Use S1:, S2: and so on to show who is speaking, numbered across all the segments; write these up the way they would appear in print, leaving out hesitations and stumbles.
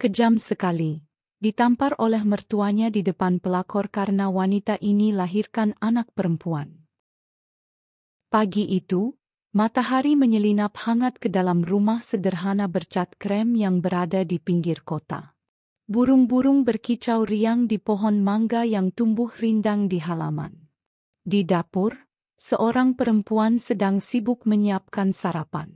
S1: Kejam sekali. Ditampar oleh mertuanya di depan pelakor karena wanita ini lahirkan anak perempuan. Pagi itu, matahari menyelinap hangat ke dalam rumah sederhana bercat krem yang berada di pinggir kota. Burung-burung berkicau riang di pohon mangga yang tumbuh rindang di halaman. Di dapur, seorang perempuan sedang sibuk menyiapkan sarapan.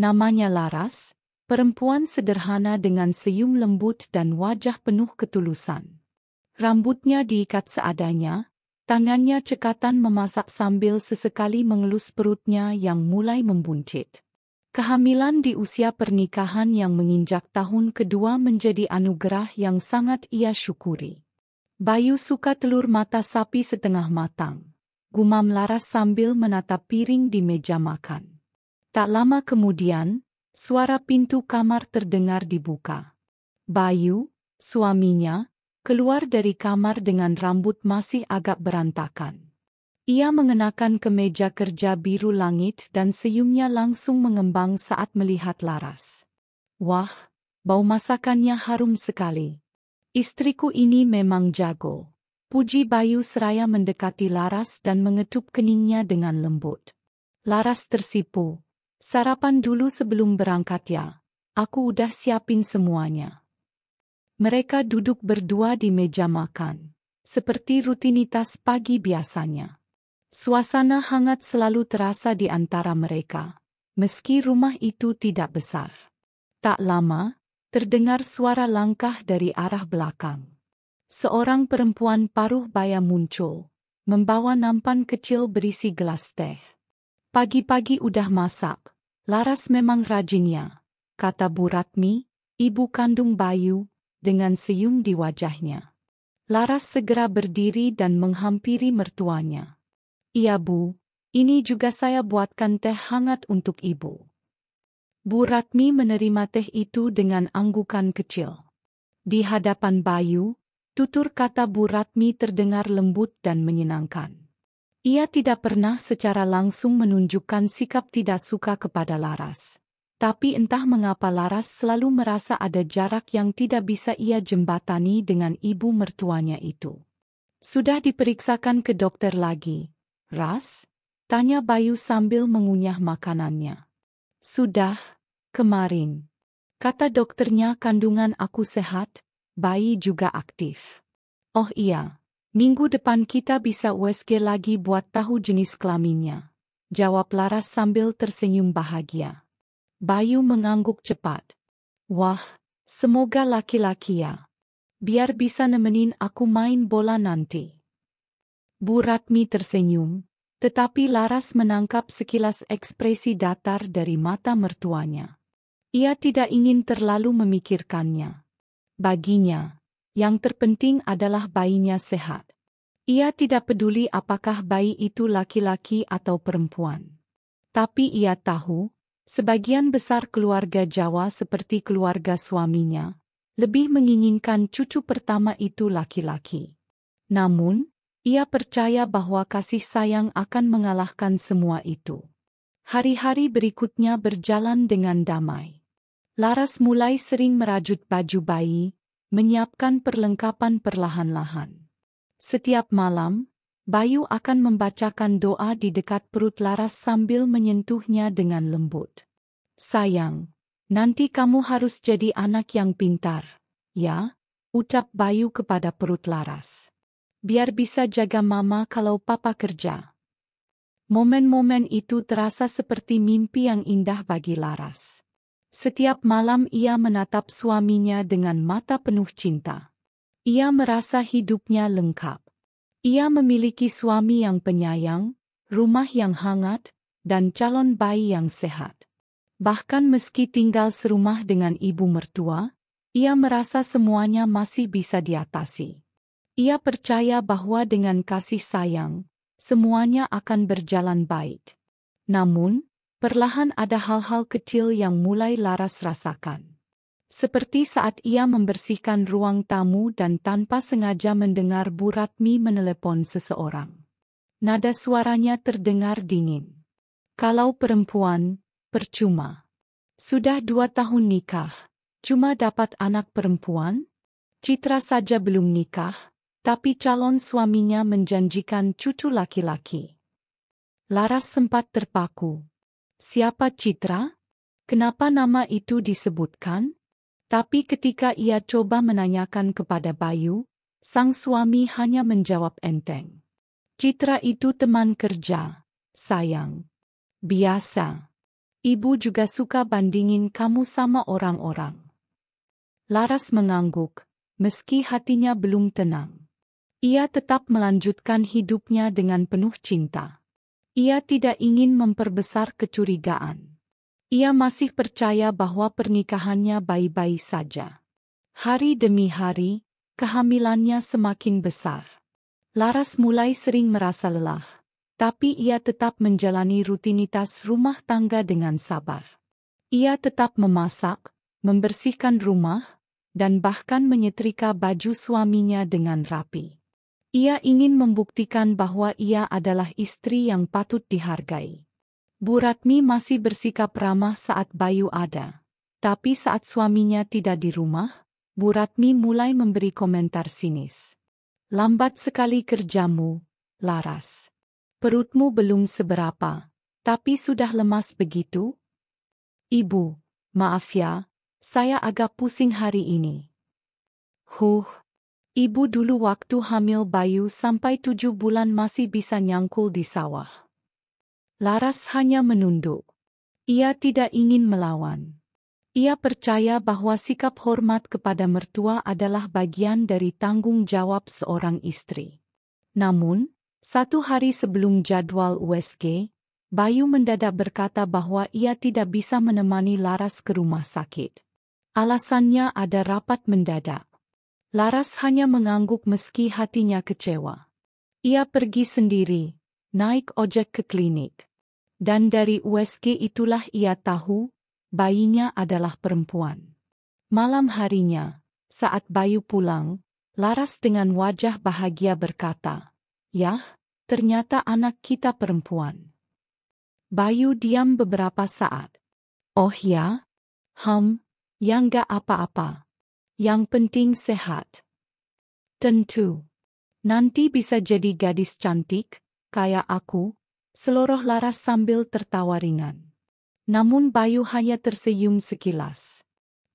S1: Namanya Laras, perempuan sederhana dengan senyum lembut dan wajah penuh ketulusan. Rambutnya diikat seadanya, tangannya cekatan memasak sambil sesekali mengelus perutnya yang mulai membuncit. Kehamilan di usia pernikahan yang menginjak tahun kedua menjadi anugerah yang sangat ia syukuri. Bayu suka telur mata sapi setengah matang, gumam Laras sambil menatap piring di meja makan. Tak lama kemudian, suara pintu kamar terdengar dibuka. Bayu, suaminya, keluar dari kamar dengan rambut masih agak berantakan. Ia mengenakan kemeja kerja biru langit dan senyumnya langsung mengembang saat melihat Laras. Wah, bau masakannya harum sekali. Istriku ini memang jago, puji Bayu seraya mendekati Laras dan mengetuk keningnya dengan lembut. Laras tersipu. Sarapan dulu sebelum berangkat ya, aku udah siapin semuanya. Mereka duduk berdua di meja makan, seperti rutinitas pagi biasanya. Suasana hangat selalu terasa di antara mereka, meski rumah itu tidak besar. Tak lama, terdengar suara langkah dari arah belakang. Seorang perempuan paruh baya muncul, membawa nampan kecil berisi gelas teh. Pagi-pagi udah masak, Laras memang rajinnya, kata Bu Ratmi, ibu kandung Bayu, dengan senyum di wajahnya. Laras segera berdiri dan menghampiri mertuanya. Iya Bu, ini juga saya buatkan teh hangat untuk ibu. Bu Ratmi menerima teh itu dengan anggukan kecil. Di hadapan Bayu, tutur kata Bu Ratmi terdengar lembut dan menyenangkan. Ia tidak pernah secara langsung menunjukkan sikap tidak suka kepada Laras. Tapi entah mengapa Laras selalu merasa ada jarak yang tidak bisa ia jembatani dengan ibu mertuanya itu. Sudah diperiksakan ke dokter lagi, Ras? Tanya Bayu sambil mengunyah makanannya. Sudah, kemarin. Kata dokternya kandungan aku sehat, bayi juga aktif. Oh iya. Minggu depan kita bisa USG lagi buat tahu jenis kelaminnya, jawab Laras sambil tersenyum bahagia. Bayu mengangguk cepat. Wah, semoga laki-laki ya. Biar bisa nemenin aku main bola nanti. Bu Ratmi tersenyum, tetapi Laras menangkap sekilas ekspresi datar dari mata mertuanya. Ia tidak ingin terlalu memikirkannya. Baginya, yang terpenting adalah bayinya sehat. Ia tidak peduli apakah bayi itu laki-laki atau perempuan. Tapi ia tahu, sebagian besar keluarga Jawa seperti keluarga suaminya, lebih menginginkan cucu pertama itu laki-laki. Namun, ia percaya bahwa kasih sayang akan mengalahkan semua itu. Hari-hari berikutnya berjalan dengan damai. Laras mulai sering merajut baju bayi, menyiapkan perlengkapan perlahan-lahan. Setiap malam, Bayu akan membacakan doa di dekat perut Laras sambil menyentuhnya dengan lembut. Sayang, nanti kamu harus jadi anak yang pintar, ya? Ucap Bayu kepada perut Laras. Biar bisa jaga mama kalau papa kerja. Momen-momen itu terasa seperti mimpi yang indah bagi Laras. Setiap malam ia menatap suaminya dengan mata penuh cinta. Ia merasa hidupnya lengkap. Ia memiliki suami yang penyayang, rumah yang hangat, dan calon bayi yang sehat. Bahkan meski tinggal serumah dengan ibu mertua, ia merasa semuanya masih bisa diatasi. Ia percaya bahwa dengan kasih sayang, semuanya akan berjalan baik. Namun, perlahan ada hal-hal kecil yang mulai Laras rasakan. Seperti saat ia membersihkan ruang tamu dan tanpa sengaja mendengar Bu Ratmi menelepon seseorang. Nada suaranya terdengar dingin. Kalau perempuan, percuma. Sudah 2 tahun nikah, Cuma dapat anak perempuan? Citra saja belum nikah, tapi calon suaminya menjanjikan cucu laki-laki. Laras sempat terpaku. Siapa Citra? Kenapa nama itu disebutkan? Tapi ketika ia coba menanyakan kepada Bayu, sang suami hanya menjawab enteng. Citra itu teman kerja, sayang. Biasa. Ibu juga suka bandingin kamu sama orang-orang. Laras mengangguk, meski hatinya belum tenang. Ia tetap melanjutkan hidupnya dengan penuh cinta. Ia tidak ingin memperbesar kecurigaan. Ia masih percaya bahwa pernikahannya baik-baik saja. Hari demi hari, kehamilannya semakin besar. Laras mulai sering merasa lelah, tapi ia tetap menjalani rutinitas rumah tangga dengan sabar. Ia tetap memasak, membersihkan rumah, dan bahkan menyetrika baju suaminya dengan rapi. Ia ingin membuktikan bahwa ia adalah istri yang patut dihargai. Bu Ratmi masih bersikap ramah saat Bayu ada. Tapi saat suaminya tidak di rumah, Bu Ratmi mulai memberi komentar sinis. Lambat sekali kerjamu, Laras. Perutmu belum seberapa, tapi sudah lemas begitu? Ibu, maaf ya, saya agak pusing hari ini. Ibu dulu waktu hamil Bayu sampai 7 bulan masih bisa nyangkul di sawah. Laras hanya menunduk. Ia tidak ingin melawan. Ia percaya bahwa sikap hormat kepada mertua adalah bagian dari tanggung jawab seorang istri. Namun, satu hari sebelum jadwal USG, Bayu mendadak berkata bahwa ia tidak bisa menemani Laras ke rumah sakit. Alasannya ada rapat mendadak. Laras hanya mengangguk meski hatinya kecewa. Ia pergi sendiri, naik ojek ke klinik. Dan dari USG itulah ia tahu, bayinya adalah perempuan. Malam harinya, saat Bayu pulang, Laras dengan wajah bahagia berkata, "Yah, ternyata anak kita perempuan." Bayu diam beberapa saat. "Oh ya? Ya nggak apa-apa. Yang penting sehat." "Tentu. Nanti bisa jadi gadis cantik, kayak aku," seloroh Laras sambil tertawa ringan. Namun Bayu hanya tersenyum sekilas.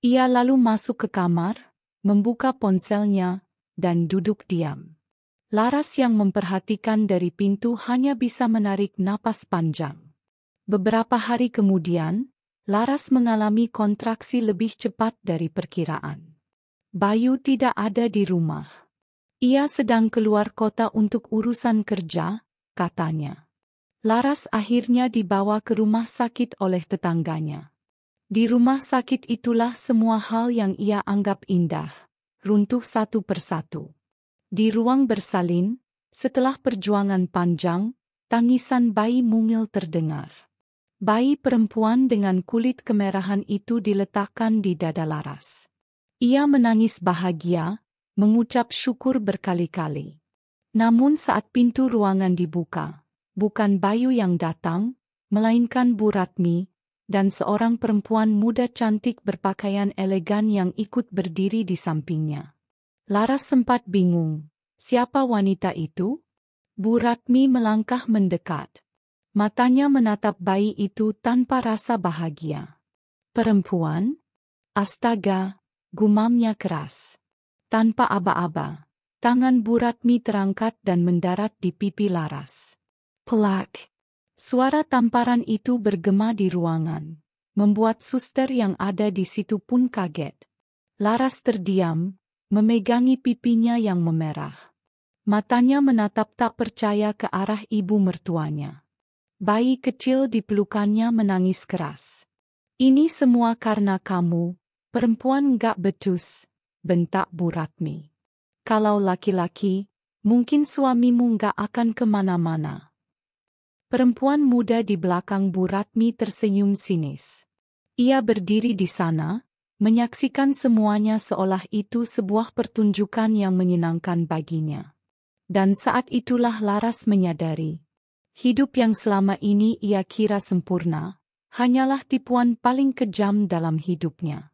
S1: Ia lalu masuk ke kamar, membuka ponselnya, dan duduk diam. Laras yang memperhatikan dari pintu hanya bisa menarik napas panjang. Beberapa hari kemudian, Laras mengalami kontraksi lebih cepat dari perkiraan. Bayu tidak ada di rumah. Ia sedang keluar kota untuk urusan kerja, katanya. Laras akhirnya dibawa ke rumah sakit oleh tetangganya. Di rumah sakit itulah semua hal yang ia anggap indah, runtuh satu persatu. Di ruang bersalin, setelah perjuangan panjang, tangisan bayi mungil terdengar. Bayi perempuan dengan kulit kemerahan itu diletakkan di dada Laras. Ia menangis bahagia, mengucap syukur berkali-kali. Namun saat pintu ruangan dibuka, bukan Bayu yang datang, melainkan Bu Ratmi, dan seorang perempuan muda cantik berpakaian elegan yang ikut berdiri di sampingnya. Laras sempat bingung, siapa wanita itu? Bu Ratmi melangkah mendekat. Matanya menatap bayi itu tanpa rasa bahagia. "Perempuan? Astaga!" gumamnya keras. Tanpa aba-aba, tangan Bu Ratmi terangkat dan mendarat di pipi Laras. Plak! Suara tamparan itu bergema di ruangan, membuat suster yang ada di situ pun kaget. Laras terdiam, memegangi pipinya yang memerah. Matanya menatap tak percaya ke arah ibu mertuanya. Bayi kecil di pelukannya menangis keras. "Ini semua karena kamu, perempuan gak becus," bentak Bu Ratmi. "Kalau laki-laki, mungkin suamimu gak akan kemana-mana." Perempuan muda di belakang Bu Ratmi tersenyum sinis. Ia berdiri di sana, menyaksikan semuanya seolah itu sebuah pertunjukan yang menyenangkan baginya. Dan saat itulah Laras menyadari, hidup yang selama ini ia kira sempurna, hanyalah tipuan paling kejam dalam hidupnya.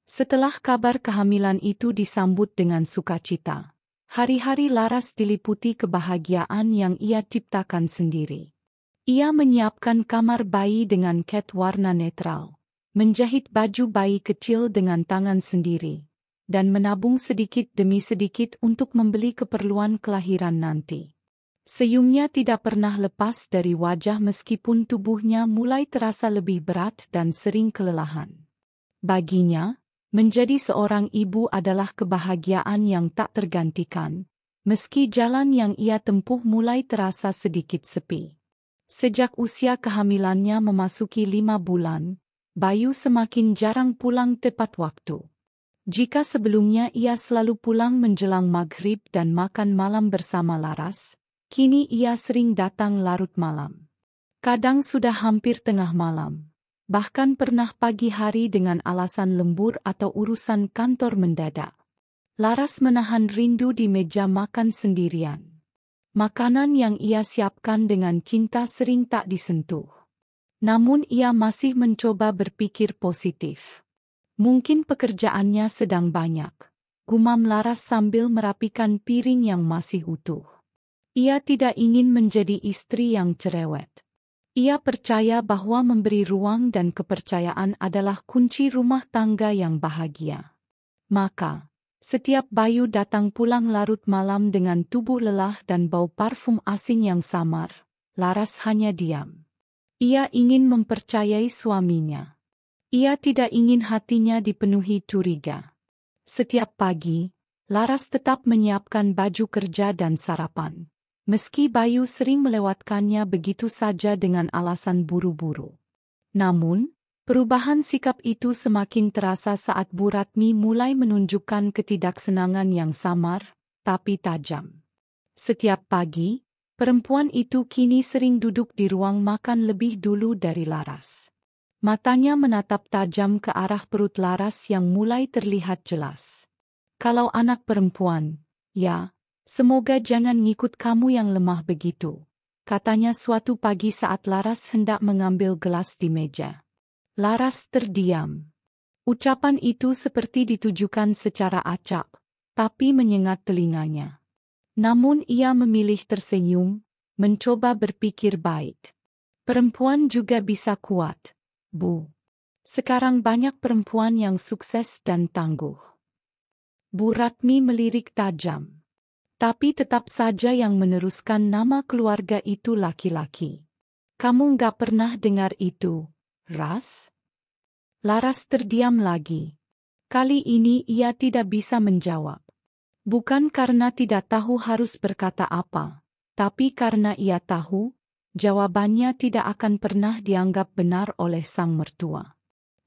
S1: Setelah kabar kehamilan itu disambut dengan sukacita, hari-hari Laras diliputi kebahagiaan yang ia ciptakan sendiri. Ia menyiapkan kamar bayi dengan cat warna netral, menjahit baju bayi kecil dengan tangan sendiri, dan menabung sedikit demi sedikit untuk membeli keperluan kelahiran nanti. Senyumnya tidak pernah lepas dari wajah meskipun tubuhnya mulai terasa lebih berat dan sering kelelahan. Baginya, menjadi seorang ibu adalah kebahagiaan yang tak tergantikan, meski jalan yang ia tempuh mulai terasa sedikit sepi. Sejak usia kehamilannya memasuki 5 bulan, Bayu semakin jarang pulang tepat waktu. Jika sebelumnya ia selalu pulang menjelang maghrib dan makan malam bersama Laras, kini ia sering datang larut malam. Kadang sudah hampir tengah malam. Bahkan pernah pagi hari dengan alasan lembur atau urusan kantor mendadak. Laras menahan rindu di meja makan sendirian. Makanan yang ia siapkan dengan cinta sering tak disentuh. Namun ia masih mencoba berpikir positif. Mungkin pekerjaannya sedang banyak, gumam Laras sambil merapikan piring yang masih utuh. Ia tidak ingin menjadi istri yang cerewet. Ia percaya bahwa memberi ruang dan kepercayaan adalah kunci rumah tangga yang bahagia. Maka, setiap Bayu datang pulang larut malam dengan tubuh lelah dan bau parfum asing yang samar, Laras hanya diam. Ia ingin mempercayai suaminya. Ia tidak ingin hatinya dipenuhi curiga. Setiap pagi, Laras tetap menyiapkan baju kerja dan sarapan. Meski Bayu sering melewatkannya begitu saja dengan alasan buru-buru. Namun, perubahan sikap itu semakin terasa saat Bu Ratmi mulai menunjukkan ketidaksenangan yang samar, tapi tajam. Setiap pagi, perempuan itu kini sering duduk di ruang makan lebih dulu dari Laras. Matanya menatap tajam ke arah perut Laras yang mulai terlihat jelas. Kalau anak perempuan, ya, semoga jangan ngikut kamu yang lemah begitu, katanya suatu pagi saat Laras hendak mengambil gelas di meja. Laras terdiam. Ucapan itu seperti ditujukan secara acak, tapi menyengat telinganya. Namun ia memilih tersenyum, mencoba berpikir baik. Perempuan juga bisa kuat, Bu. Sekarang banyak perempuan yang sukses dan tangguh. Bu Ratmi melirik tajam. Tapi tetap saja yang meneruskan nama keluarga itu laki-laki. Kamu nggak pernah dengar itu, Ras? Laras terdiam lagi. Kali ini ia tidak bisa menjawab. Bukan karena tidak tahu harus berkata apa, tapi karena ia tahu, jawabannya tidak akan pernah dianggap benar oleh sang mertua.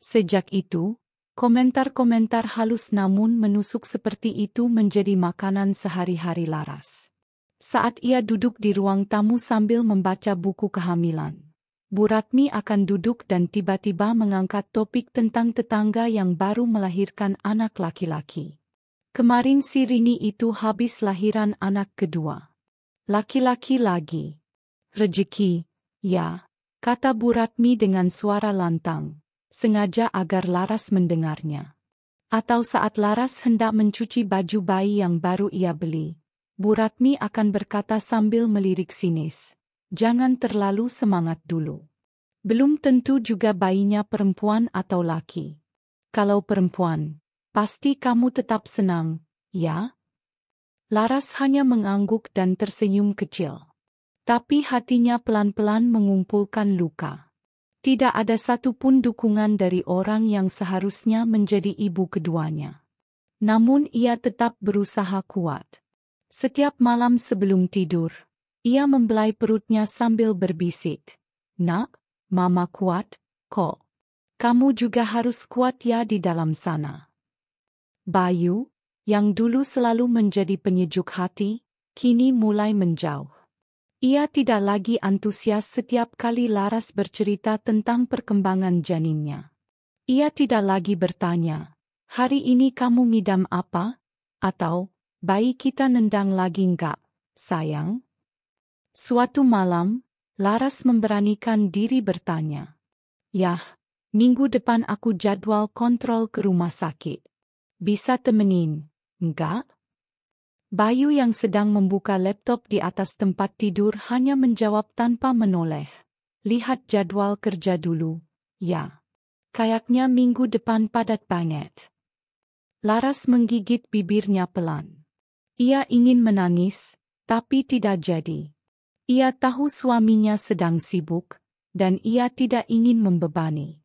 S1: Sejak itu, komentar-komentar halus namun menusuk seperti itu menjadi makanan sehari-hari Laras. Saat ia duduk di ruang tamu sambil membaca buku kehamilan, Bu Ratmi akan duduk dan tiba-tiba mengangkat topik tentang tetangga yang baru melahirkan anak laki-laki. Kemarin si Rini itu habis lahiran anak kedua. Laki-laki lagi. Rezeki, ya, kata Bu Ratmi dengan suara lantang, sengaja agar Laras mendengarnya. Atau saat Laras hendak mencuci baju bayi yang baru ia beli, Bu Ratmi akan berkata sambil melirik sinis, jangan terlalu semangat dulu. Belum tentu juga bayinya perempuan atau laki. Kalau perempuan, pasti kamu tetap senang, ya? Laras hanya mengangguk dan tersenyum kecil. Tapi hatinya pelan-pelan mengumpulkan luka. Tidak ada satupun dukungan dari orang yang seharusnya menjadi ibu keduanya. Namun ia tetap berusaha kuat. Setiap malam sebelum tidur, ia membelai perutnya sambil berbisik, "Nak, Mama kuat, kok. Kamu juga harus kuat ya di dalam sana." Bayu, yang dulu selalu menjadi penyejuk hati, kini mulai menjauh. Ia tidak lagi antusias setiap kali Laras bercerita tentang perkembangan janinnya. Ia tidak lagi bertanya, "Hari ini kamu ngidam apa?" atau, "Bayi kita nendang lagi enggak, sayang?" Suatu malam, Laras memberanikan diri bertanya, "Yah, Minggu depan aku jadwal kontrol ke rumah sakit. Bisa temenin, enggak? Bayu yang sedang membuka laptop di atas tempat tidur hanya menjawab tanpa menoleh. Lihat jadwal kerja dulu, ya. Kayaknya minggu depan padat banget. Laras menggigit bibirnya pelan. Ia ingin menangis, tapi tidak jadi. Ia tahu suaminya sedang sibuk, dan ia tidak ingin membebani.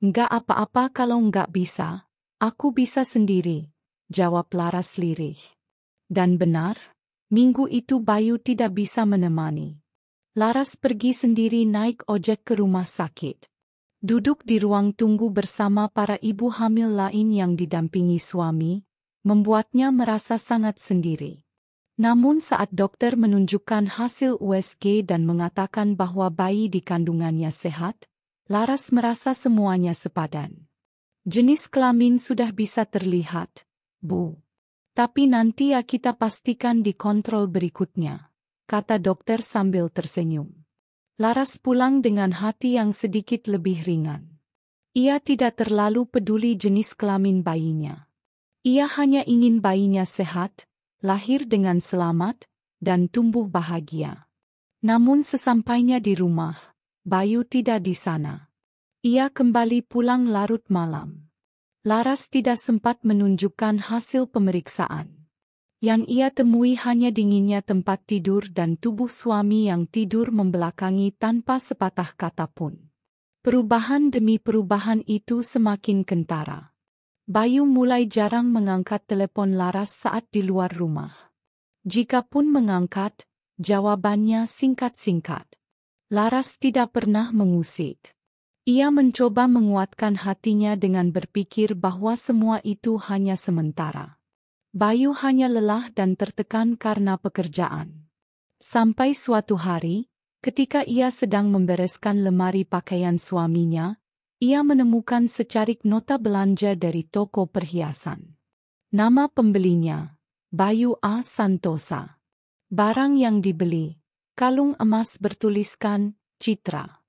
S1: Enggak apa-apa kalau enggak bisa, aku bisa sendiri, jawab Laras lirih. Dan benar, minggu itu Bayu tidak bisa menemani. Laras pergi sendiri naik ojek ke rumah sakit. Duduk di ruang tunggu bersama para ibu hamil lain yang didampingi suami, membuatnya merasa sangat sendiri. Namun saat dokter menunjukkan hasil USG dan mengatakan bahwa bayi di kandungannya sehat, Laras merasa semuanya sepadan. Jenis kelamin sudah bisa terlihat, Bu. Tapi nanti ya kita pastikan di kontrol berikutnya, kata dokter sambil tersenyum. Laras pulang dengan hati yang sedikit lebih ringan. Ia tidak terlalu peduli jenis kelamin bayinya. Ia hanya ingin bayinya sehat, lahir dengan selamat, dan tumbuh bahagia. Namun sesampainya di rumah, Bayu tidak di sana. Ia kembali pulang larut malam. Laras tidak sempat menunjukkan hasil pemeriksaan. Yang ia temui hanya dinginnya tempat tidur dan tubuh suami yang tidur membelakangi tanpa sepatah kata pun. Perubahan demi perubahan itu semakin kentara. Bayu mulai jarang mengangkat telepon Laras saat di luar rumah. Jikapun mengangkat, jawabannya singkat-singkat. Laras tidak pernah mengusik. Ia mencoba menguatkan hatinya dengan berpikir bahwa semua itu hanya sementara. Bayu hanya lelah dan tertekan karena pekerjaan. Sampai suatu hari, ketika ia sedang membereskan lemari pakaian suaminya, ia menemukan secarik nota belanja dari toko perhiasan. Nama pembelinya, Bayu A. Santosa. Barang yang dibeli, kalung emas bertuliskan, Citra.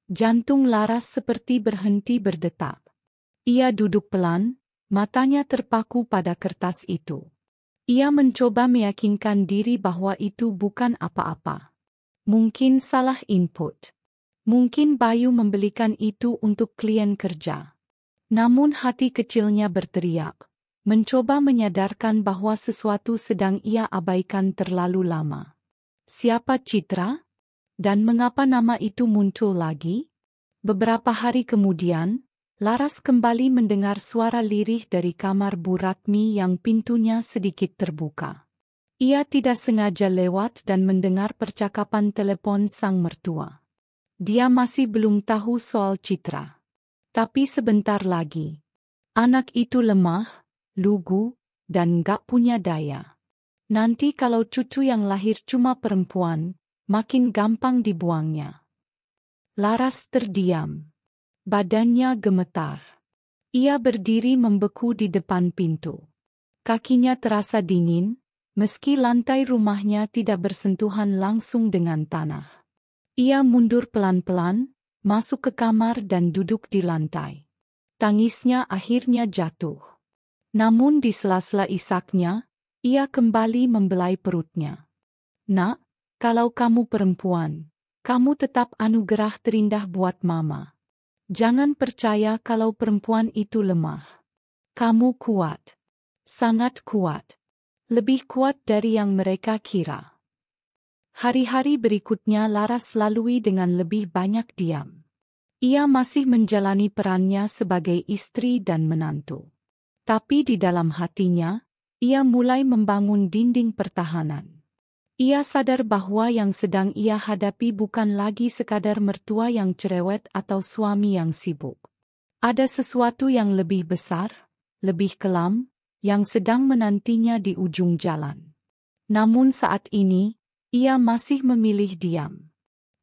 S1: Jantung Laras seperti berhenti berdetak. Ia duduk pelan, matanya terpaku pada kertas itu. Ia mencoba meyakinkan diri bahwa itu bukan apa-apa. Mungkin salah input. Mungkin Bayu membelikan itu untuk klien kerja. Namun hati kecilnya berteriak, mencoba menyadarkan bahwa sesuatu sedang ia abaikan terlalu lama. Siapa Citra? Dan mengapa nama itu muncul lagi? Beberapa hari kemudian, Laras kembali mendengar suara lirih dari kamar Bu Ratmi yang pintunya sedikit terbuka. Ia tidak sengaja lewat dan mendengar percakapan telepon sang mertua. Dia masih belum tahu soal Citra. Tapi sebentar lagi. Anak itu lemah, lugu, dan gak punya daya. Nanti kalau cucu yang lahir cuma perempuan, makin gampang dibuangnya. Laras terdiam. Badannya gemetar. Ia berdiri membeku di depan pintu. Kakinya terasa dingin, meski lantai rumahnya tidak bersentuhan langsung dengan tanah. Ia mundur pelan-pelan, masuk ke kamar dan duduk di lantai. Tangisnya akhirnya jatuh. Namun di sela-sela isaknya, ia kembali membelai perutnya. Nak, kalau kamu perempuan, kamu tetap anugerah terindah buat Mama. Jangan percaya kalau perempuan itu lemah. Kamu kuat. Sangat kuat. Lebih kuat dari yang mereka kira. Hari-hari berikutnya Laras lalui dengan lebih banyak diam. Ia masih menjalani perannya sebagai istri dan menantu. Tapi di dalam hatinya, ia mulai membangun dinding pertahanan. Ia sadar bahwa yang sedang ia hadapi bukan lagi sekadar mertua yang cerewet atau suami yang sibuk. Ada sesuatu yang lebih besar, lebih kelam, yang sedang menantinya di ujung jalan. Namun saat ini, ia masih memilih diam.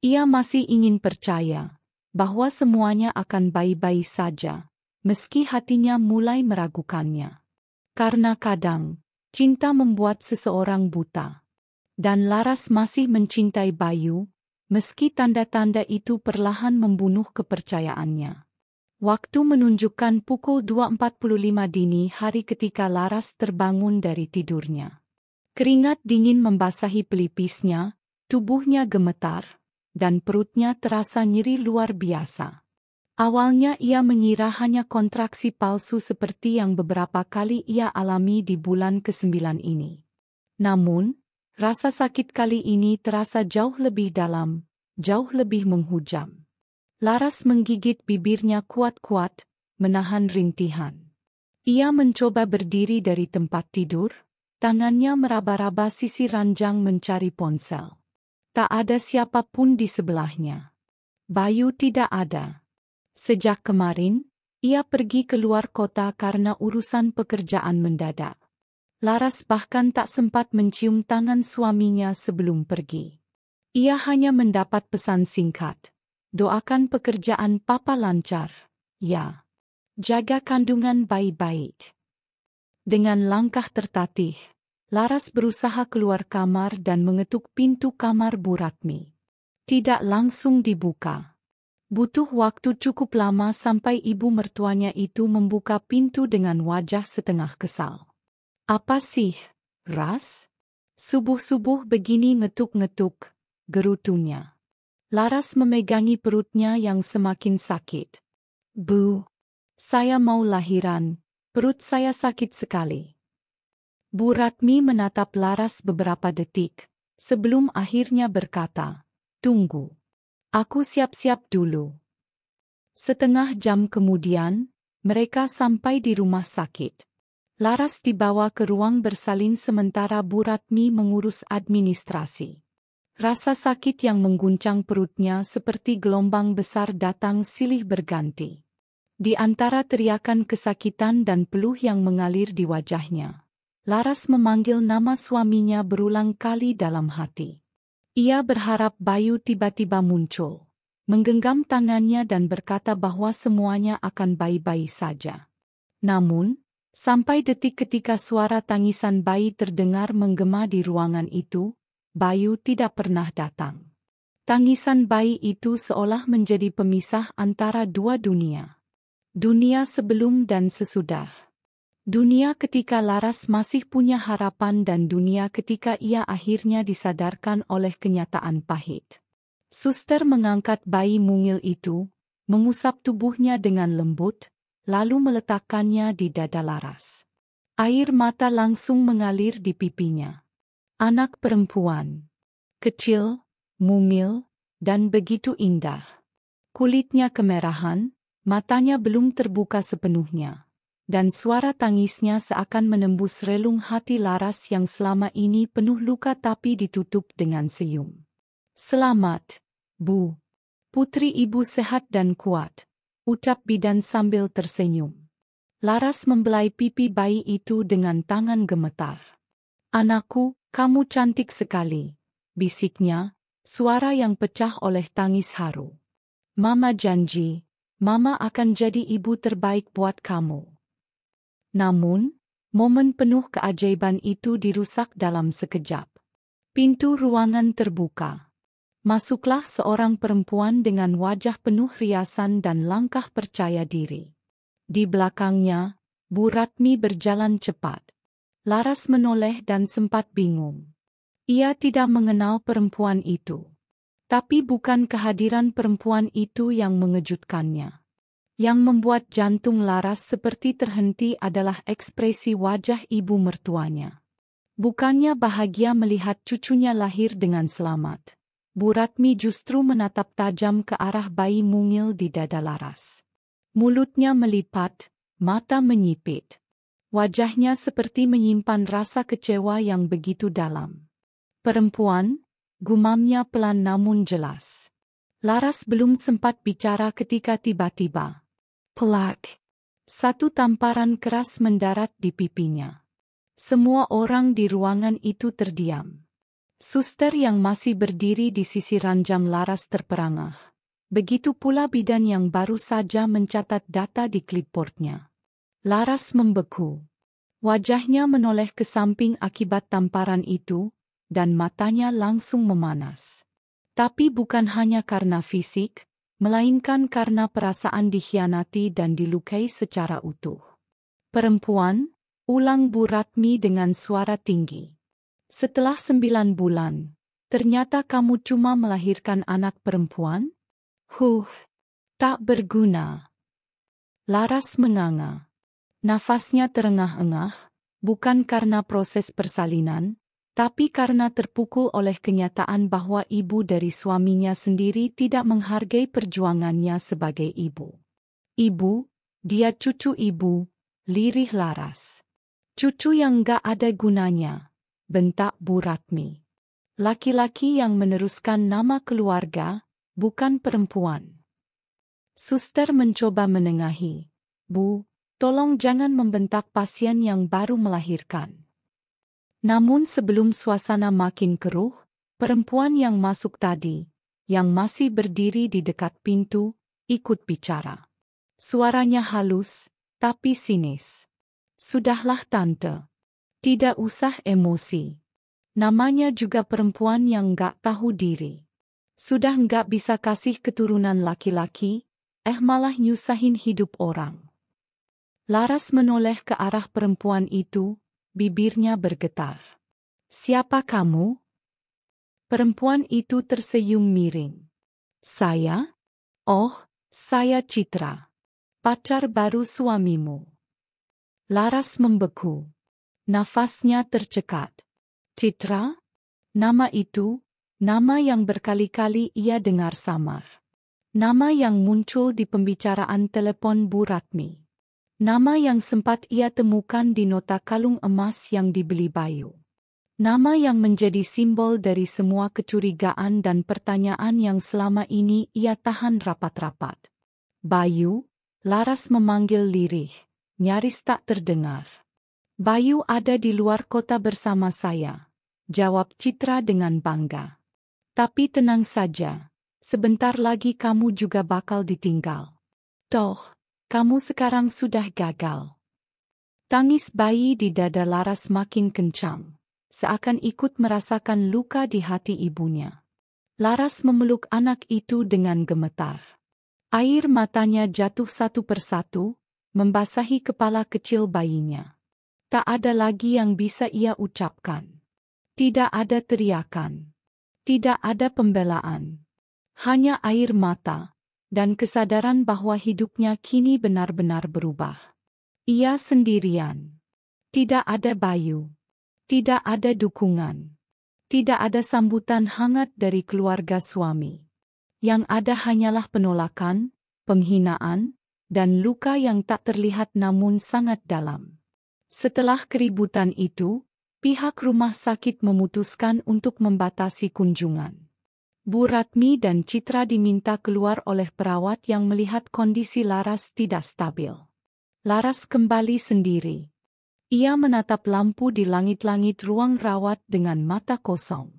S1: Ia masih ingin percaya bahwa semuanya akan baik-baik saja, meski hatinya mulai meragukannya. Karena kadang, cinta membuat seseorang buta. Dan Laras masih mencintai Bayu, meski tanda-tanda itu perlahan membunuh kepercayaannya. Waktu menunjukkan pukul 2.45 dini hari ketika Laras terbangun dari tidurnya. Keringat dingin membasahi pelipisnya, tubuhnya gemetar, dan perutnya terasa nyeri luar biasa. Awalnya ia mengira hanya kontraksi palsu seperti yang beberapa kali ia alami di bulan ke-9 ini. Namun, rasa sakit kali ini terasa jauh lebih dalam, jauh lebih menghujam. Laras menggigit bibirnya kuat-kuat, menahan rintihan. Ia mencoba berdiri dari tempat tidur, tangannya meraba-raba sisi ranjang mencari ponsel. Tak ada siapapun di sebelahnya. Bayu tidak ada. Sejak kemarin, ia pergi keluar kota karena urusan pekerjaan mendadak. Laras bahkan tak sempat mencium tangan suaminya sebelum pergi. Ia hanya mendapat pesan singkat. Doakan pekerjaan papa lancar, ya. Jaga kandungan baik-baik. Dengan langkah tertatih, Laras berusaha keluar kamar dan mengetuk pintu kamar Bu Ratmi. Tidak langsung dibuka. Butuh waktu cukup lama sampai ibu mertuanya itu membuka pintu dengan wajah setengah kesal. Apa sih, Ras? Subuh-subuh begini ngetuk-ngetuk, gerutunya. Laras memegangi perutnya yang semakin sakit. Bu, saya mau lahiran, perut saya sakit sekali. Bu Ratmi menatap Laras beberapa detik, sebelum akhirnya berkata, tunggu. Aku siap-siap dulu. Setengah jam kemudian, mereka sampai di rumah sakit. Laras dibawa ke ruang bersalin sementara Bu Ratmi mengurus administrasi. Rasa sakit yang mengguncang perutnya seperti gelombang besar datang silih berganti. Di antara teriakan kesakitan dan peluh yang mengalir di wajahnya, Laras memanggil nama suaminya berulang kali dalam hati. Ia berharap Bayu tiba-tiba muncul, menggenggam tangannya dan berkata bahwa semuanya akan baik-baik saja. Namun, sampai detik ketika suara tangisan bayi terdengar menggema di ruangan itu, Bayu tidak pernah datang. Tangisan bayi itu seolah menjadi pemisah antara dua dunia. Dunia sebelum dan sesudah. Dunia ketika Laras masih punya harapan dan dunia ketika ia akhirnya disadarkan oleh kenyataan pahit. Suster mengangkat bayi mungil itu, mengusap tubuhnya dengan lembut, lalu meletakkannya di dada Laras. Air mata langsung mengalir di pipinya. Anak perempuan. Kecil, mungil, dan begitu indah. Kulitnya kemerahan, matanya belum terbuka sepenuhnya. Dan suara tangisnya seakan menembus relung hati Laras yang selama ini penuh luka tapi ditutup dengan senyum. Selamat, Bu. Putri ibu sehat dan kuat, ucap bidan sambil tersenyum. Laras membelai pipi bayi itu dengan tangan gemetar. Anakku, kamu cantik sekali, bisiknya, suara yang pecah oleh tangis haru. Mama janji, Mama akan jadi ibu terbaik buat kamu. Namun, momen penuh keajaiban itu dirusak dalam sekejap. Pintu ruangan terbuka. Masuklah seorang perempuan dengan wajah penuh riasan dan langkah percaya diri. Di belakangnya, Bu Ratmi berjalan cepat. Laras menoleh dan sempat bingung. Ia tidak mengenal perempuan itu. Tapi bukan kehadiran perempuan itu yang mengejutkannya. Yang membuat jantung Laras seperti terhenti adalah ekspresi wajah ibu mertuanya. Bukannya bahagia melihat cucunya lahir dengan selamat. Bu Ratmi justru menatap tajam ke arah bayi mungil di dada Laras. Mulutnya melipat, mata menyipit. Wajahnya seperti menyimpan rasa kecewa yang begitu dalam. Perempuan, gumamnya pelan namun jelas. Laras belum sempat bicara ketika tiba-tiba. Plak. Satu tamparan keras mendarat di pipinya. Semua orang di ruangan itu terdiam. Suster yang masih berdiri di sisi ranjang Laras terperangah. Begitu pula bidan yang baru saja mencatat data di clipboardnya. Laras membeku. Wajahnya menoleh ke samping akibat tamparan itu, dan matanya langsung memanas. Tapi bukan hanya karena fisik, melainkan karena perasaan dikhianati dan dilukai secara utuh. Perempuan, ulang Bu Ratmi dengan suara tinggi. Setelah 9 bulan, ternyata kamu cuma melahirkan anak perempuan? Tak berguna. Laras menganga. Nafasnya terengah-engah, bukan karena proses persalinan, tapi karena terpukul oleh kenyataan bahwa ibu dari suaminya sendiri tidak menghargai perjuangannya sebagai ibu. Ibu, dia cucu ibu, lirih Laras. Cucu yang gak ada gunanya, bentak Bu Ratmi. Laki-laki yang meneruskan nama keluarga, bukan perempuan. Suster mencoba menengahi. Bu, tolong jangan membentak pasien yang baru melahirkan. Namun sebelum suasana makin keruh, perempuan yang masuk tadi, yang masih berdiri di dekat pintu, ikut bicara. Suaranya halus, tapi sinis. Sudahlah tante. Tidak usah emosi. Namanya juga perempuan yang gak tahu diri. Sudah gak bisa kasih keturunan laki-laki, malah nyusahin hidup orang. Laras menoleh ke arah perempuan itu, bibirnya bergetar. Siapa kamu? Perempuan itu tersenyum miring. Saya? Oh, saya Citra. Pacar baru suamimu. Laras membeku. Nafasnya tercekat. Citra? Nama itu, nama yang berkali-kali ia dengar samar. Nama yang muncul di pembicaraan telepon Bu Ratmi. Nama yang sempat ia temukan di nota kalung emas yang dibeli Bayu. Nama yang menjadi simbol dari semua kecurigaan dan pertanyaan yang selama ini ia tahan rapat-rapat. Bayu, Laras memanggil lirih, nyaris tak terdengar. Bayu ada di luar kota bersama saya, jawab Citra dengan bangga. Tapi tenang saja. Sebentar lagi kamu juga bakal ditinggal. Toh, kamu sekarang sudah gagal. Tangis bayi di dada Laras makin kencang, seakan ikut merasakan luka di hati ibunya. Laras memeluk anak itu dengan gemetar. Air matanya jatuh satu persatu, membasahi kepala kecil bayinya. Tak ada lagi yang bisa ia ucapkan. Tidak ada teriakan. Tidak ada pembelaan. Hanya air mata, dan kesadaran bahwa hidupnya kini benar-benar berubah. Ia sendirian. Tidak ada Bayu. Tidak ada dukungan. Tidak ada sambutan hangat dari keluarga suami. Yang ada hanyalah penolakan, penghinaan, dan luka yang tak terlihat namun sangat dalam. Setelah keributan itu, pihak rumah sakit memutuskan untuk membatasi kunjungan. Bu Ratmi dan Citra diminta keluar oleh perawat yang melihat kondisi Laras tidak stabil. Laras kembali sendiri. Ia menatap lampu di langit-langit ruang rawat dengan mata kosong.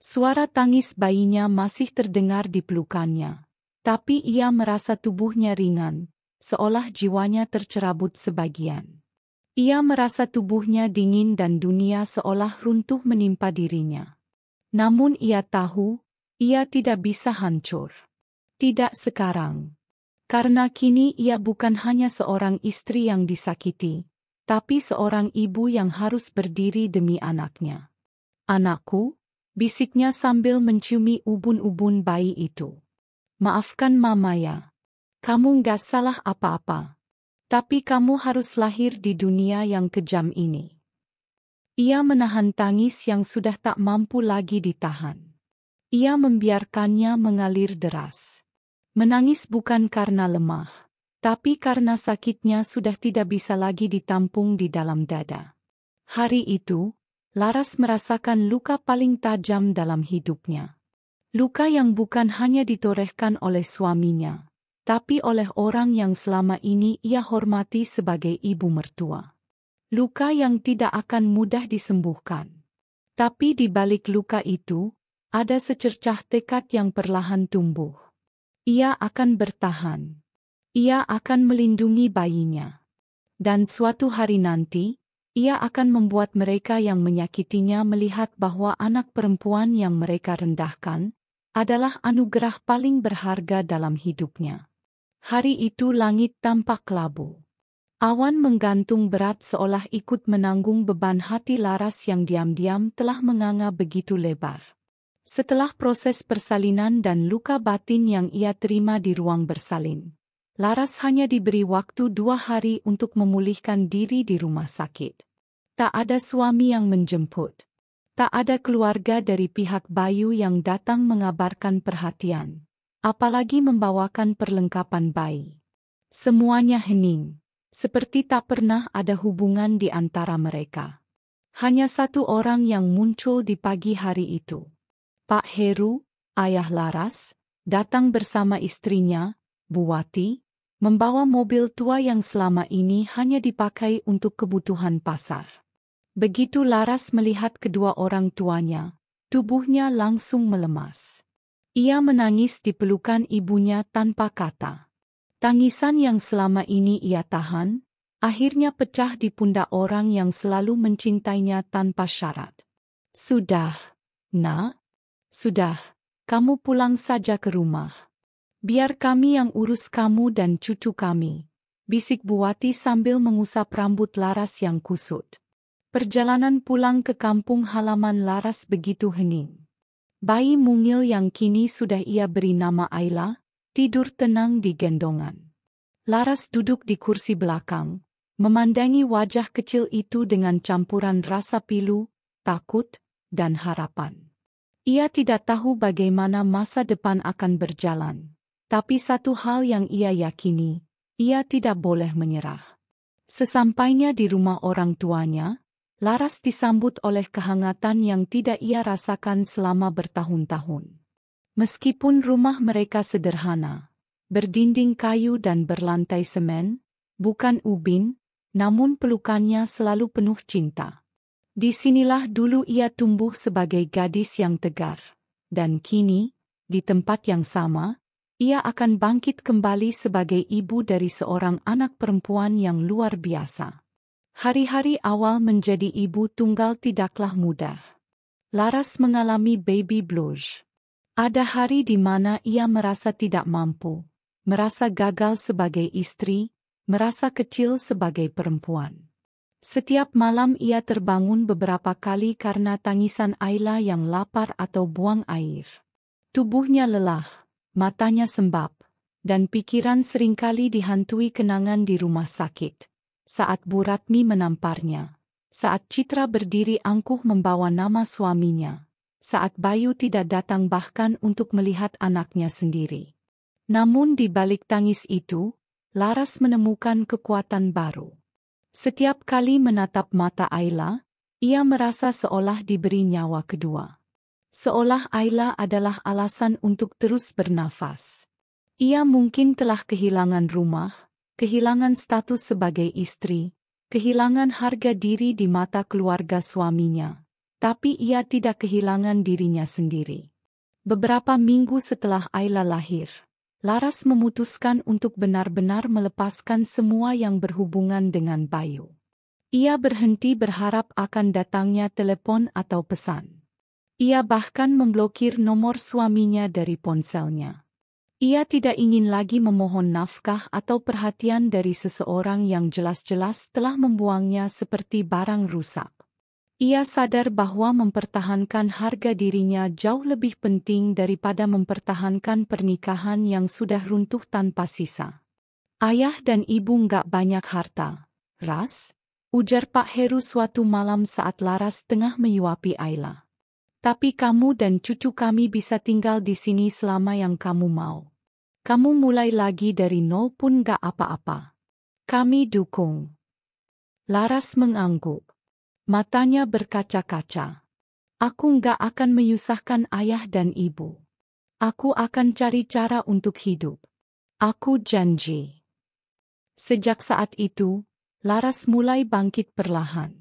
S1: Suara tangis bayinya masih terdengar di pelukannya, tapi ia merasa tubuhnya ringan, seolah jiwanya tercerabut sebagian. Ia merasa tubuhnya dingin dan dunia seolah runtuh menimpa dirinya. Namun ia tahu, ia tidak bisa hancur. Tidak sekarang. Karena kini ia bukan hanya seorang istri yang disakiti, tapi seorang ibu yang harus berdiri demi anaknya. Anakku, bisiknya sambil menciumi ubun-ubun bayi itu. Maafkan Mama ya. Kamu gak salah apa-apa. Tapi kamu harus lahir di dunia yang kejam ini. Ia menahan tangis yang sudah tak mampu lagi ditahan. Ia membiarkannya mengalir deras. Menangis bukan karena lemah, tapi karena sakitnya sudah tidak bisa lagi ditampung di dalam dada. Hari itu, Laras merasakan luka paling tajam dalam hidupnya. Luka yang bukan hanya ditorehkan oleh suaminya, tapi oleh orang yang selama ini ia hormati sebagai ibu mertua. Luka yang tidak akan mudah disembuhkan. Tapi di balik luka itu, ada secercah tekad yang perlahan tumbuh. Ia akan bertahan. Ia akan melindungi bayinya. Dan suatu hari nanti, ia akan membuat mereka yang menyakitinya melihat bahwa anak perempuan yang mereka rendahkan, adalah anugerah paling berharga dalam hidupnya. Hari itu langit tampak kelabu. Awan menggantung berat seolah ikut menanggung beban hati Laras yang diam-diam telah menganga begitu lebar. Setelah proses persalinan dan luka batin yang ia terima di ruang bersalin, Laras hanya diberi waktu 2 hari untuk memulihkan diri di rumah sakit. Tak ada suami yang menjemput. Tak ada keluarga dari pihak Bayu yang datang mengabarkan perhatian, apalagi membawakan perlengkapan bayi. Semuanya hening. Seperti tak pernah ada hubungan di antara mereka. Hanya satu orang yang muncul di pagi hari itu. Pak Heru, ayah Laras, datang bersama istrinya, Bu Wati, membawa mobil tua yang selama ini hanya dipakai untuk kebutuhan pasar. Begitu Laras melihat kedua orang tuanya, tubuhnya langsung melemas. Ia menangis di pelukan ibunya tanpa kata. Tangisan yang selama ini ia tahan, akhirnya pecah di pundak orang yang selalu mencintainya tanpa syarat. Sudah, Nak. Sudah, kamu pulang saja ke rumah. Biar kami yang urus kamu dan cucu kami, bisik Bu Wati sambil mengusap rambut Laras yang kusut. Perjalanan pulang ke kampung halaman Laras begitu hening. Bayi mungil yang kini sudah ia beri nama Ayla, tidur tenang di gendongan. Laras duduk di kursi belakang, memandangi wajah kecil itu dengan campuran rasa pilu, takut, dan harapan. Ia tidak tahu bagaimana masa depan akan berjalan, tapi satu hal yang ia yakini, ia tidak boleh menyerah. Sesampainya di rumah orang tuanya, Laras disambut oleh kehangatan yang tidak ia rasakan selama bertahun-tahun. Meskipun rumah mereka sederhana, berdinding kayu dan berlantai semen, bukan ubin, namun pelukannya selalu penuh cinta. Disinilah dulu ia tumbuh sebagai gadis yang tegar, dan kini, di tempat yang sama, ia akan bangkit kembali sebagai ibu dari seorang anak perempuan yang luar biasa. Hari-hari awal menjadi ibu tunggal tidaklah mudah. Laras mengalami baby blues. Ada hari di mana ia merasa tidak mampu, merasa gagal sebagai istri, merasa kecil sebagai perempuan. Setiap malam ia terbangun beberapa kali karena tangisan Ayla yang lapar atau buang air. Tubuhnya lelah, matanya sembab, dan pikiran seringkali dihantui kenangan di rumah sakit. Saat Bu Ratmi menamparnya, saat Citra berdiri angkuh membawa nama suaminya, saat Bayu tidak datang bahkan untuk melihat anaknya sendiri. Namun di balik tangis itu, Laras menemukan kekuatan baru. Setiap kali menatap mata Ayla, ia merasa seolah diberi nyawa kedua. Seolah Ayla adalah alasan untuk terus bernafas. Ia mungkin telah kehilangan rumah, kehilangan status sebagai istri, kehilangan harga diri di mata keluarga suaminya. Tapi ia tidak kehilangan dirinya sendiri. Beberapa minggu setelah Ayla lahir, Laras memutuskan untuk benar-benar melepaskan semua yang berhubungan dengan Bayu. Ia berhenti berharap akan datangnya telepon atau pesan. Ia bahkan memblokir nomor suaminya dari ponselnya. Ia tidak ingin lagi memohon nafkah atau perhatian dari seseorang yang jelas-jelas telah membuangnya seperti barang rusak. Ia sadar bahwa mempertahankan harga dirinya jauh lebih penting daripada mempertahankan pernikahan yang sudah runtuh tanpa sisa. Ayah dan ibu nggak banyak harta, Ras, ujar Pak Heru suatu malam saat Laras tengah menyuapi Ayla. Tapi kamu dan cucu kami bisa tinggal di sini selama yang kamu mau. Kamu mulai lagi dari nol pun nggak apa-apa. Kami dukung. Laras mengangguk. Matanya berkaca-kaca. Aku nggak akan menyusahkan ayah dan ibu. Aku akan cari cara untuk hidup. Aku janji. Sejak saat itu, Laras mulai bangkit perlahan.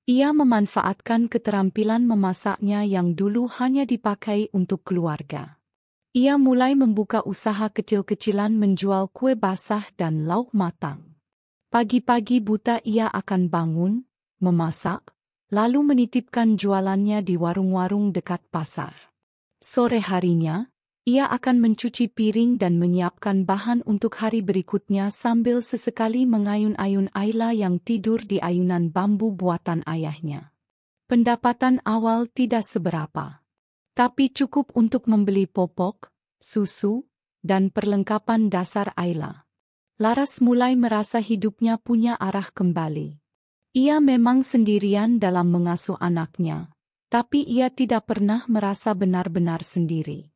S1: Ia memanfaatkan keterampilan memasaknya yang dulu hanya dipakai untuk keluarga. Ia mulai membuka usaha kecil-kecilan menjual kue basah dan lauk matang. Pagi-pagi buta ia akan bangun, memasak, lalu menitipkan jualannya di warung-warung dekat pasar. Sore harinya, Ia akan mencuci piring dan menyiapkan bahan untuk hari berikutnya sambil sesekali mengayun-ayun Ayla yang tidur di ayunan bambu buatan ayahnya. Pendapatan awal tidak seberapa, tapi cukup untuk membeli popok, susu, dan perlengkapan dasar Ayla. Laras mulai merasa hidupnya punya arah kembali. Ia memang sendirian dalam mengasuh anaknya, tapi ia tidak pernah merasa benar-benar sendiri.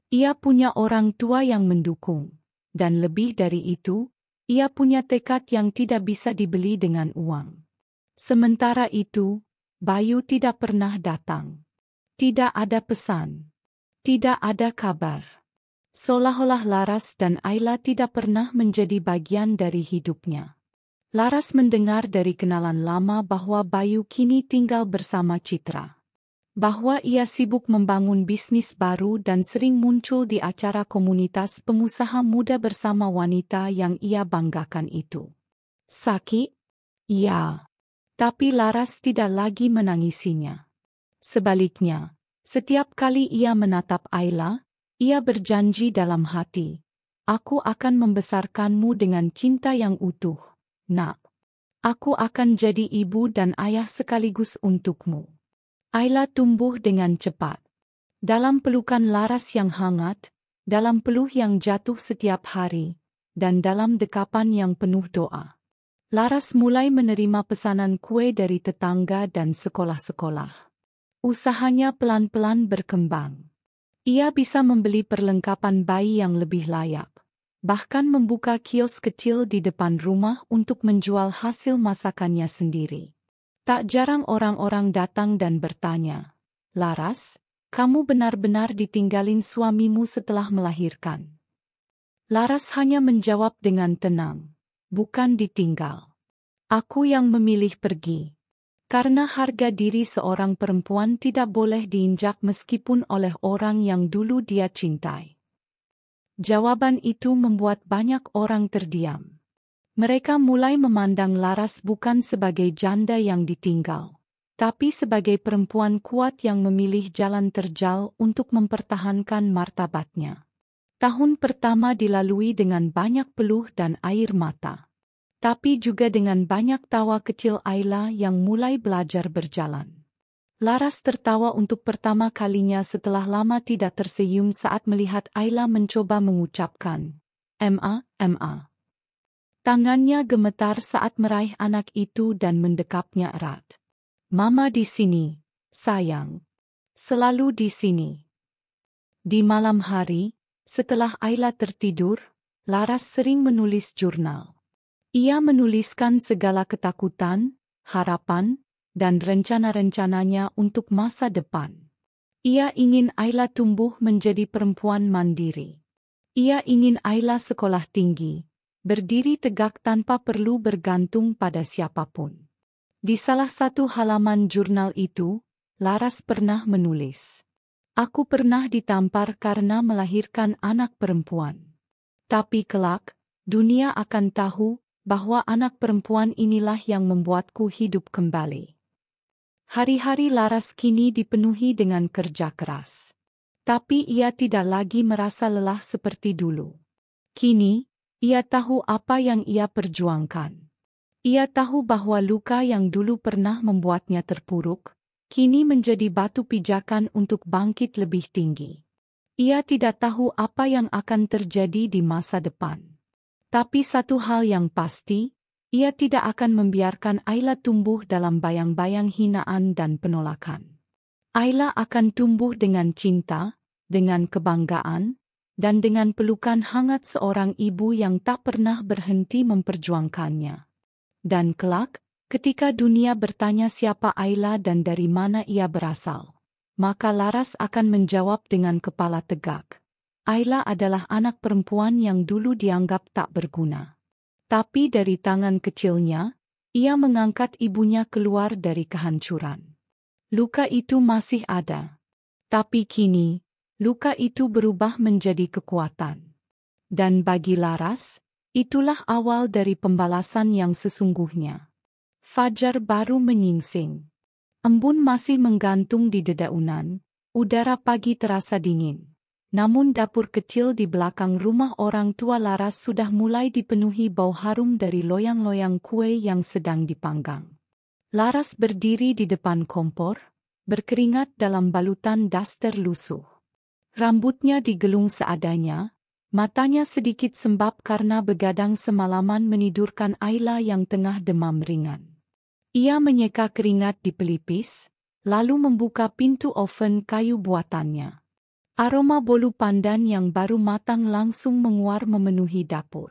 S1: Ia punya orang tua yang mendukung, dan lebih dari itu, ia punya tekad yang tidak bisa dibeli dengan uang. Sementara itu, Bayu tidak pernah datang. Tidak ada pesan. Tidak ada kabar. Seolah-olah Laras dan Ayla tidak pernah menjadi bagian dari hidupnya. Laras mendengar dari kenalan lama bahwa Bayu kini tinggal bersama Citra. Bahwa ia sibuk membangun bisnis baru dan sering muncul di acara komunitas pengusaha muda bersama wanita yang ia banggakan itu. Sakit? Ya. Tapi Laras tidak lagi menangisinya. Sebaliknya, setiap kali ia menatap Ayla, ia berjanji dalam hati, "Aku akan membesarkanmu dengan cinta yang utuh, Nak. Aku akan jadi ibu dan ayah sekaligus untukmu." Ayla tumbuh dengan cepat. Dalam pelukan Laras yang hangat, dalam peluh yang jatuh setiap hari, dan dalam dekapan yang penuh doa. Laras mulai menerima pesanan kue dari tetangga dan sekolah-sekolah. Usahanya pelan-pelan berkembang. Ia bisa membeli perlengkapan bayi yang lebih layak, bahkan membuka kios kecil di depan rumah untuk menjual hasil masakannya sendiri. Tak jarang orang-orang datang dan bertanya, "Laras, kamu benar-benar ditinggalin suamimu setelah melahirkan?" Laras hanya menjawab dengan tenang, "Bukan ditinggal. Aku yang memilih pergi. Karena harga diri seorang perempuan tidak boleh diinjak meskipun oleh orang yang dulu dia cintai." Jawaban itu membuat banyak orang terdiam. Mereka mulai memandang Laras bukan sebagai janda yang ditinggal, tapi sebagai perempuan kuat yang memilih jalan terjal untuk mempertahankan martabatnya. Tahun pertama dilalui dengan banyak peluh dan air mata. Tapi juga dengan banyak tawa kecil Ayla yang mulai belajar berjalan. Laras tertawa untuk pertama kalinya setelah lama tidak tersenyum saat melihat Ayla mencoba mengucapkan, "Ma, Ma." Tangannya gemetar saat meraih anak itu dan mendekapnya erat. "Mama di sini, sayang. Selalu di sini." Di malam hari, setelah Ayla tertidur, Laras sering menulis jurnal. Ia menuliskan segala ketakutan, harapan, dan rencana-rencananya untuk masa depan. Ia ingin Ayla tumbuh menjadi perempuan mandiri. Ia ingin Ayla sekolah tinggi, berdiri tegak tanpa perlu bergantung pada siapapun. Di salah satu halaman jurnal itu, Laras pernah menulis, "Aku pernah ditampar karena melahirkan anak perempuan. Tapi kelak, dunia akan tahu bahwa anak perempuan inilah yang membuatku hidup kembali." Hari-hari Laras kini dipenuhi dengan kerja keras. Tapi ia tidak lagi merasa lelah seperti dulu. Kini, ia tahu apa yang ia perjuangkan. Ia tahu bahwa luka yang dulu pernah membuatnya terpuruk, kini menjadi batu pijakan untuk bangkit lebih tinggi. Ia tidak tahu apa yang akan terjadi di masa depan. Tapi satu hal yang pasti, ia tidak akan membiarkan Ayla tumbuh dalam bayang-bayang hinaan dan penolakan. Ayla akan tumbuh dengan cinta, dengan kebanggaan, dan dengan pelukan hangat seorang ibu yang tak pernah berhenti memperjuangkannya. Dan kelak, ketika dunia bertanya siapa Ayla dan dari mana ia berasal, maka Laras akan menjawab dengan kepala tegak, "Ayla adalah anak perempuan yang dulu dianggap tak berguna. Tapi dari tangan kecilnya, ia mengangkat ibunya keluar dari kehancuran. Luka itu masih ada. Tapi kini, luka itu berubah menjadi kekuatan." Dan bagi Laras, itulah awal dari pembalasan yang sesungguhnya. Fajar baru menyingsing. Embun masih menggantung di dedaunan, udara pagi terasa dingin. Namun dapur kecil di belakang rumah orang tua Laras sudah mulai dipenuhi bau harum dari loyang-loyang kue yang sedang dipanggang. Laras berdiri di depan kompor, berkeringat dalam balutan daster lusuh. Rambutnya digelung seadanya, matanya sedikit sembab karena begadang semalaman menidurkan Ayla yang tengah demam ringan. Ia menyeka keringat di pelipis, lalu membuka pintu oven kayu buatannya. Aroma bolu pandan yang baru matang langsung menguar memenuhi dapur.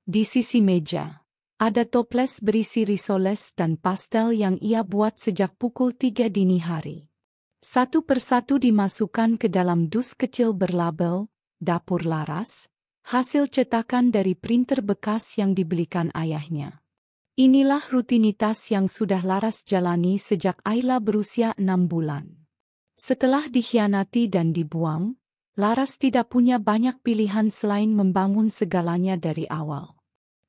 S1: Di sisi meja, ada toples berisi risoles dan pastel yang ia buat sejak pukul 3 dini hari. Satu persatu dimasukkan ke dalam dus kecil berlabel Dapur Laras, hasil cetakan dari printer bekas yang dibelikan ayahnya. Inilah rutinitas yang sudah Laras jalani sejak Ayla berusia 6 bulan. Setelah dikhianati dan dibuang, Laras tidak punya banyak pilihan selain membangun segalanya dari awal.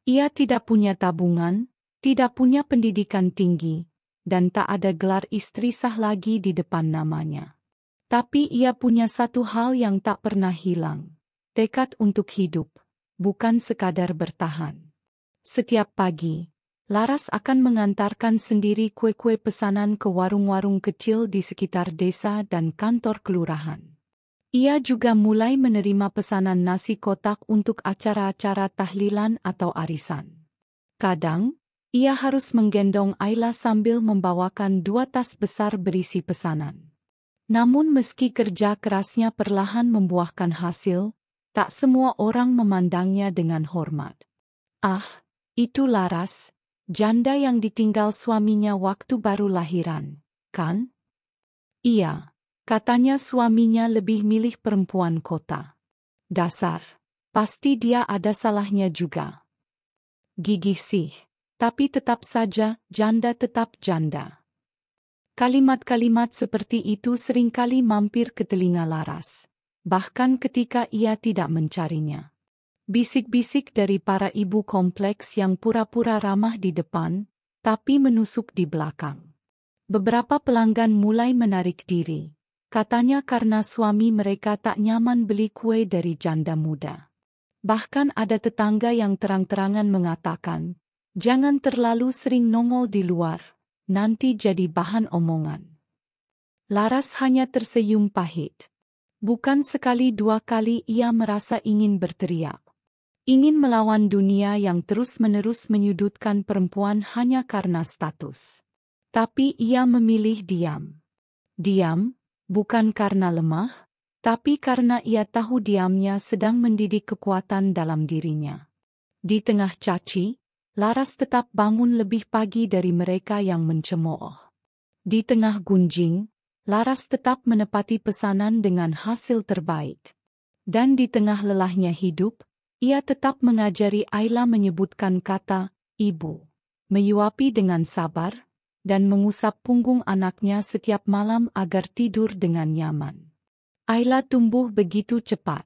S1: Ia tidak punya tabungan, tidak punya pendidikan tinggi, dan tak ada gelar istri sah lagi di depan namanya. Tapi ia punya satu hal yang tak pernah hilang, tekad untuk hidup, bukan sekadar bertahan. Setiap pagi, Laras akan mengantarkan sendiri kue-kue pesanan ke warung-warung kecil di sekitar desa dan kantor kelurahan. Ia juga mulai menerima pesanan nasi kotak untuk acara-acara tahlilan atau arisan. Kadang, ia harus menggendong Ayla sambil membawakan 2 tas besar berisi pesanan. Namun meski kerja kerasnya perlahan membuahkan hasil, tak semua orang memandangnya dengan hormat. Ah, itu Laras, janda yang ditinggal suaminya waktu baru lahiran, kan? Iya, katanya suaminya lebih milih perempuan kota. Dasar, pasti dia ada salahnya juga. Gigih sih, tapi tetap saja, janda tetap janda. Kalimat-kalimat seperti itu seringkali mampir ke telinga Laras, bahkan ketika ia tidak mencarinya. Bisik-bisik dari para ibu kompleks yang pura-pura ramah di depan, tapi menusuk di belakang. Beberapa pelanggan mulai menarik diri, katanya karena suami mereka tak nyaman beli kue dari janda muda. Bahkan ada tetangga yang terang-terangan mengatakan, jangan terlalu sering nongol di luar, nanti jadi bahan omongan. Laras hanya tersenyum pahit. Bukan sekali 2 kali ia merasa ingin berteriak. Ingin melawan dunia yang terus-menerus menyudutkan perempuan hanya karena status. Tapi ia memilih diam. Diam, bukan karena lemah, tapi karena ia tahu diamnya sedang mendidik kekuatan dalam dirinya. Di tengah caci, Laras tetap bangun lebih pagi dari mereka yang mencemooh. Di tengah gunjing, Laras tetap menepati pesanan dengan hasil terbaik. Dan di tengah lelahnya hidup, ia tetap mengajari Ayla menyebutkan kata ibu, menyuapi dengan sabar, dan mengusap punggung anaknya setiap malam agar tidur dengan nyaman. Ayla tumbuh begitu cepat.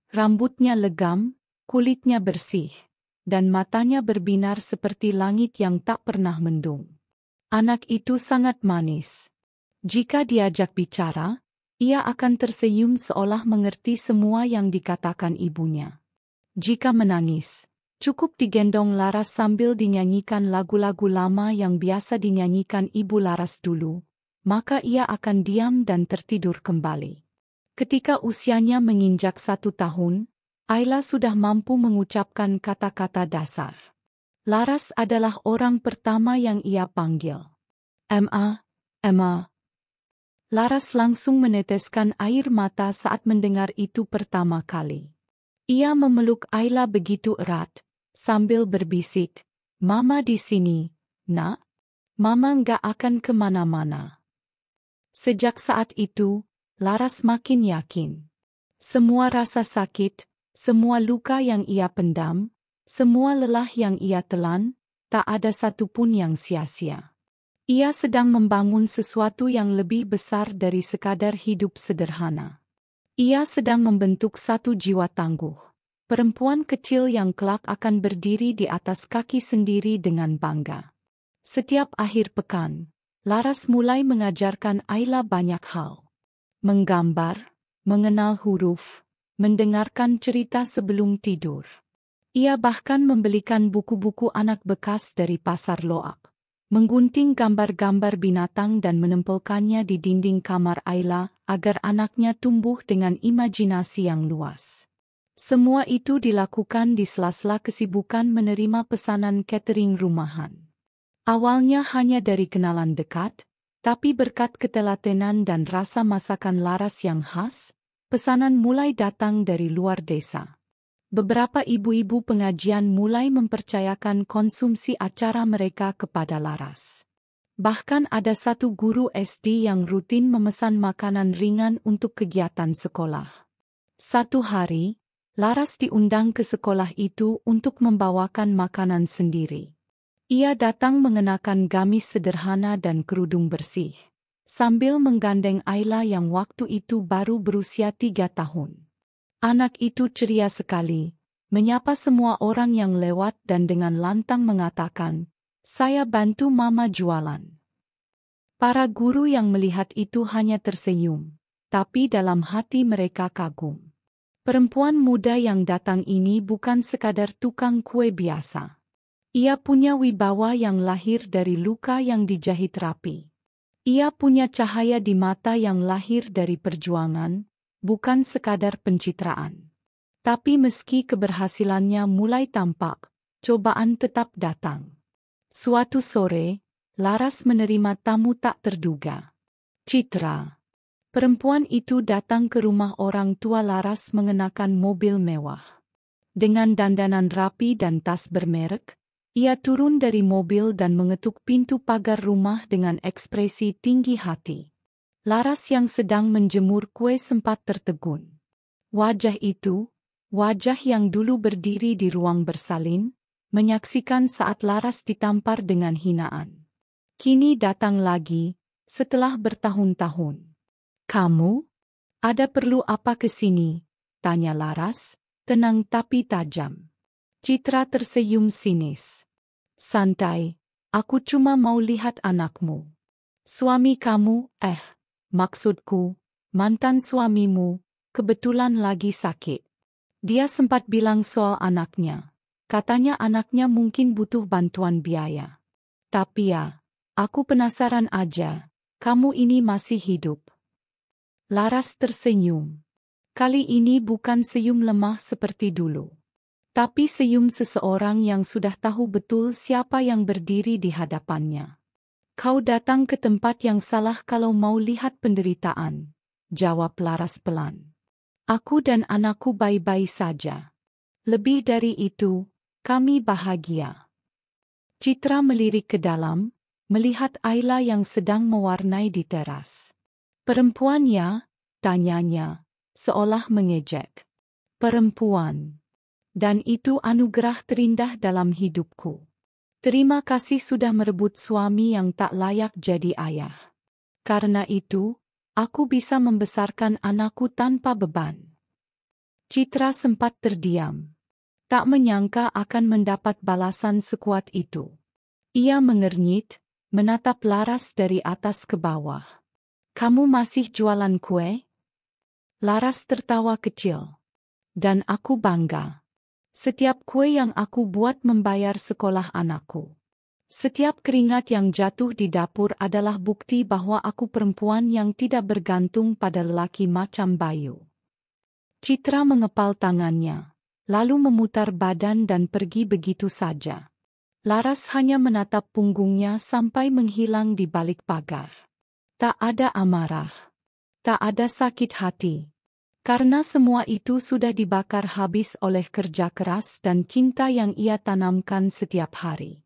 S1: Rambutnya legam, kulitnya bersih, dan matanya berbinar seperti langit yang tak pernah mendung. Anak itu sangat manis. Jika diajak bicara, ia akan tersenyum seolah mengerti semua yang dikatakan ibunya. Jika menangis, cukup digendong Laras sambil dinyanyikan lagu-lagu lama yang biasa dinyanyikan ibu Laras dulu, maka ia akan diam dan tertidur kembali. Ketika usianya menginjak 1 tahun, Ayla sudah mampu mengucapkan kata-kata dasar. Laras adalah orang pertama yang ia panggil. Emma, Emma. Laras langsung meneteskan air mata saat mendengar itu pertama kali. Ia memeluk Ayla begitu erat, sambil berbisik, Mama di sini, nak. Mama nggak akan kemana-mana. Sejak saat itu, Laras makin yakin. Semua rasa sakit, semua luka yang ia pendam, semua lelah yang ia telan, tak ada satupun yang sia-sia. Ia sedang membangun sesuatu yang lebih besar dari sekadar hidup sederhana. Ia sedang membentuk satu jiwa tangguh. Perempuan kecil yang kelak akan berdiri di atas kaki sendiri dengan bangga. Setiap akhir pekan, Laras mulai mengajarkan Ayla banyak hal. Menggambar, mengenal huruf, mendengarkan cerita sebelum tidur. Ia bahkan membelikan buku-buku anak bekas dari pasar loak, menggunting gambar-gambar binatang dan menempelkannya di dinding kamar Ayla agar anaknya tumbuh dengan imajinasi yang luas. Semua itu dilakukan di sela-sela kesibukan menerima pesanan catering rumahan. Awalnya hanya dari kenalan dekat, tapi berkat ketelatenan dan rasa masakan Laras yang khas, pesanan mulai datang dari luar desa. Beberapa ibu-ibu pengajian mulai mempercayakan konsumsi acara mereka kepada Laras. Bahkan ada satu guru SD yang rutin memesan makanan ringan untuk kegiatan sekolah. Satu hari, Laras diundang ke sekolah itu untuk membawakan makanan sendiri. Ia datang mengenakan gamis sederhana dan kerudung bersih, sambil menggandeng Ayla yang waktu itu baru berusia 3 tahun. Anak itu ceria sekali, menyapa semua orang yang lewat dan dengan lantang mengatakan, "Saya bantu Mama jualan." Para guru yang melihat itu hanya tersenyum, tapi dalam hati mereka kagum. Perempuan muda yang datang ini bukan sekadar tukang kue biasa. Ia punya wibawa yang lahir dari luka yang dijahit rapi. Ia punya cahaya di mata yang lahir dari perjuangan, bukan sekadar pencitraan. Tapi meski keberhasilannya mulai tampak, cobaan tetap datang. Suatu sore, Laras menerima tamu tak terduga. Citra. Perempuan itu datang ke rumah orang tua Laras mengenakan mobil mewah. Dengan dandanan rapi dan tas bermerek, ia turun dari mobil dan mengetuk pintu pagar rumah dengan ekspresi tinggi hati. Laras yang sedang menjemur kue sempat tertegun. Wajah itu, wajah yang dulu berdiri di ruang bersalin, menyaksikan saat Laras ditampar dengan hinaan. Kini datang lagi, setelah bertahun-tahun. "Kamu? Ada perlu apa ke sini?" tanya Laras, tenang tapi tajam. Citra tersenyum sinis. "Santai, aku cuma mau lihat anakmu. Suami kamu, maksudku, mantan suamimu, kebetulan lagi sakit. Dia sempat bilang soal anaknya. Katanya anaknya mungkin butuh bantuan biaya. Tapi ya, aku penasaran aja, kamu ini masih hidup?" Laras tersenyum. Kali ini bukan senyum lemah seperti dulu, tapi senyum seseorang yang sudah tahu betul siapa yang berdiri di hadapannya. "Kau datang ke tempat yang salah kalau mau lihat penderitaan," jawab Laras pelan. "Aku dan anakku baik-baik saja. Lebih dari itu, kami bahagia." Citra melirik ke dalam, melihat Ayla yang sedang mewarnai di teras. "Perempuan ya?" tanyanya, seolah mengejek. "Perempuan. Dan itu anugerah terindah dalam hidupku. Terima kasih sudah merebut suami yang tak layak jadi ayah. Karena itu, aku bisa membesarkan anakku tanpa beban." Citra sempat terdiam. Tak menyangka akan mendapat balasan sekuat itu. Ia mengernyit, menatap Laras dari atas ke bawah. "Kamu masih jualan kue?" Laras tertawa kecil. "Dan aku bangga. Setiap kue yang aku buat membayar sekolah anakku. Setiap keringat yang jatuh di dapur adalah bukti bahwa aku perempuan yang tidak bergantung pada lelaki macam Bayu." Citra mengepal tangannya, lalu memutar badan dan pergi begitu saja. Laras hanya menatap punggungnya sampai menghilang di balik pagar. Tak ada amarah. Tak ada sakit hati. Karena semua itu sudah dibakar habis oleh kerja keras dan cinta yang ia tanamkan setiap hari.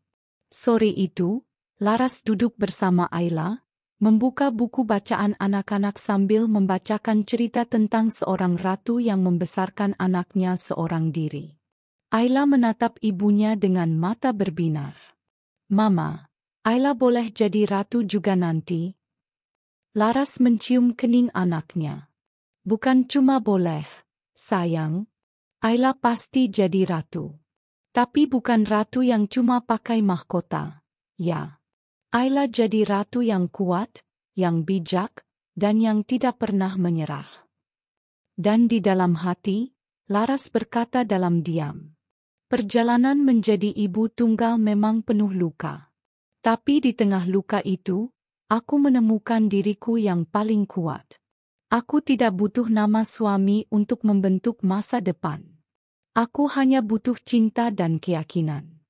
S1: Sore itu, Laras duduk bersama Ayla, membuka buku bacaan anak-anak sambil membacakan cerita tentang seorang ratu yang membesarkan anaknya seorang diri. Ayla menatap ibunya dengan mata berbinar. "Mama, Ayla boleh jadi ratu juga nanti?" Laras mencium kening anaknya. "Bukan cuma boleh, sayang. Ayla pasti jadi ratu. Tapi bukan ratu yang cuma pakai mahkota, ya. Ayla jadi ratu yang kuat, yang bijak, dan yang tidak pernah menyerah." Dan di dalam hati, Laras berkata dalam diam. Perjalanan menjadi ibu tunggal memang penuh luka. Tapi di tengah luka itu, aku menemukan diriku yang paling kuat. Aku tidak butuh nama suami untuk membentuk masa depan. Aku hanya butuh cinta dan keyakinan.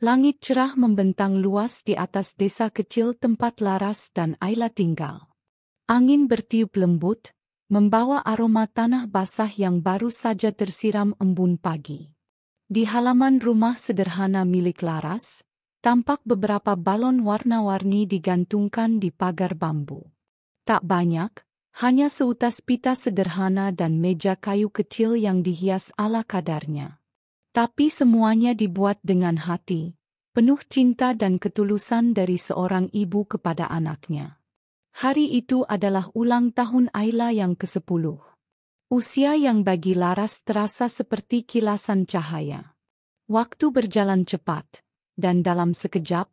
S1: Langit cerah membentang luas di atas desa kecil tempat Laras dan Ayla tinggal. Angin bertiup lembut, membawa aroma tanah basah yang baru saja tersiram embun pagi. Di halaman rumah sederhana milik Laras, tampak beberapa balon warna-warni digantungkan di pagar bambu. Tak banyak, hanya seutas pita sederhana dan meja kayu kecil yang dihias ala kadarnya. Tapi semuanya dibuat dengan hati, penuh cinta dan ketulusan dari seorang ibu kepada anaknya. Hari itu adalah ulang tahun Ayla yang ke-10. Usia yang bagi Laras terasa seperti kilasan cahaya. Waktu berjalan cepat, dan dalam sekejap,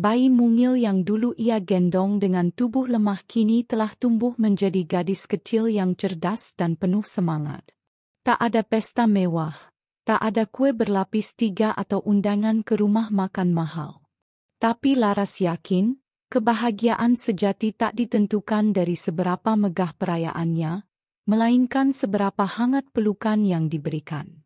S1: bayi mungil yang dulu ia gendong dengan tubuh lemah kini telah tumbuh menjadi gadis kecil yang cerdas dan penuh semangat. Tak ada pesta mewah, tak ada kue berlapis 3 atau undangan ke rumah makan mahal. Tapi Laras yakin, kebahagiaan sejati tak ditentukan dari seberapa megah perayaannya, melainkan seberapa hangat pelukan yang diberikan.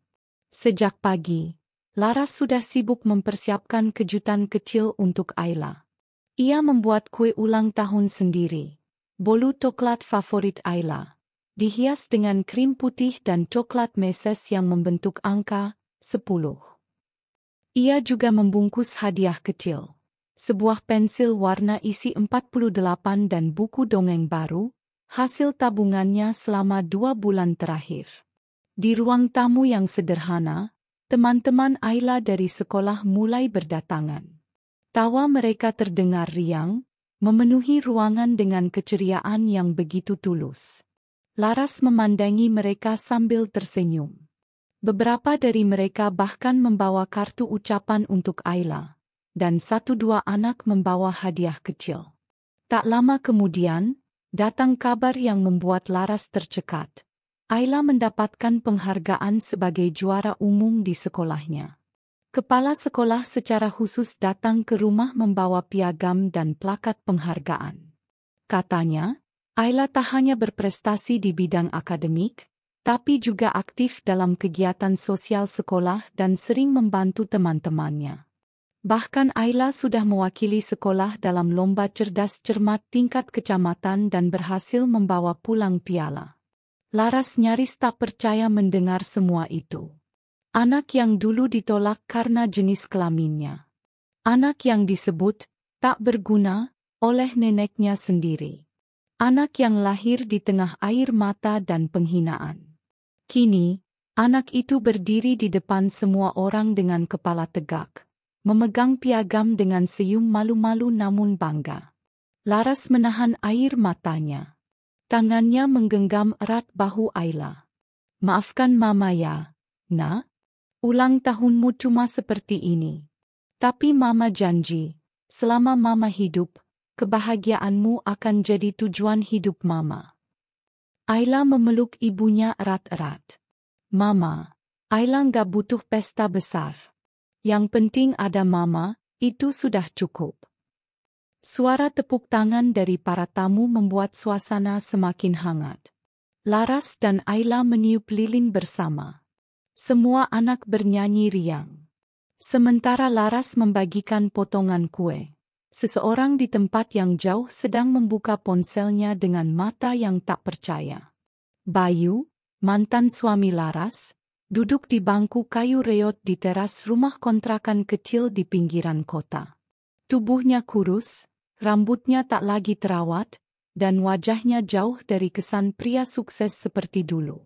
S1: Sejak pagi, Laras sudah sibuk mempersiapkan kejutan kecil untuk Ayla. Ia membuat kue ulang tahun sendiri, bolu coklat favorit Ayla, dihias dengan krim putih dan coklat meses yang membentuk angka 10. Ia juga membungkus hadiah kecil. Sebuah pensil warna isi 48 dan buku dongeng baru, hasil tabungannya selama 2 bulan terakhir. Di ruang tamu yang sederhana, teman-teman Ayla dari sekolah mulai berdatangan. Tawa mereka terdengar riang, memenuhi ruangan dengan keceriaan yang begitu tulus. Laras memandangi mereka sambil tersenyum. Beberapa dari mereka bahkan membawa kartu ucapan untuk Ayla, dan 1-2 anak membawa hadiah kecil. Tak lama kemudian, datang kabar yang membuat Laras tercekat. Ayla mendapatkan penghargaan sebagai juara umum di sekolahnya. Kepala sekolah secara khusus datang ke rumah membawa piagam dan plakat penghargaan. Katanya, Ayla tak hanya berprestasi di bidang akademik, tapi juga aktif dalam kegiatan sosial sekolah dan sering membantu teman-temannya. Bahkan Ayla sudah mewakili sekolah dalam lomba cerdas cermat tingkat kecamatan dan berhasil membawa pulang piala. Laras nyaris tak percaya mendengar semua itu. Anak yang dulu ditolak karena jenis kelaminnya. Anak yang disebut tak berguna oleh neneknya sendiri. Anak yang lahir di tengah air mata dan penghinaan. Kini, anak itu berdiri di depan semua orang dengan kepala tegak, memegang piagam dengan senyum malu-malu namun bangga. Laras menahan air matanya. Tangannya menggenggam erat bahu Ayla. "Maafkan Mama ya, Nak. Ulang tahunmu cuma seperti ini. Tapi Mama janji, selama Mama hidup, kebahagiaanmu akan jadi tujuan hidup Mama." Ayla memeluk ibunya erat-erat. "Mama, Ayla nggak butuh pesta besar. Yang penting ada Mama, itu sudah cukup." Suara tepuk tangan dari para tamu membuat suasana semakin hangat. Laras dan Ayla meniup lilin bersama. Semua anak bernyanyi riang. Sementara Laras membagikan potongan kue, seseorang di tempat yang jauh sedang membuka ponselnya dengan mata yang tak percaya. Bayu, mantan suami Laras, duduk di bangku kayu reot di teras rumah kontrakan kecil di pinggiran kota. Tubuhnya kurus, rambutnya tak lagi terawat, dan wajahnya jauh dari kesan pria sukses seperti dulu.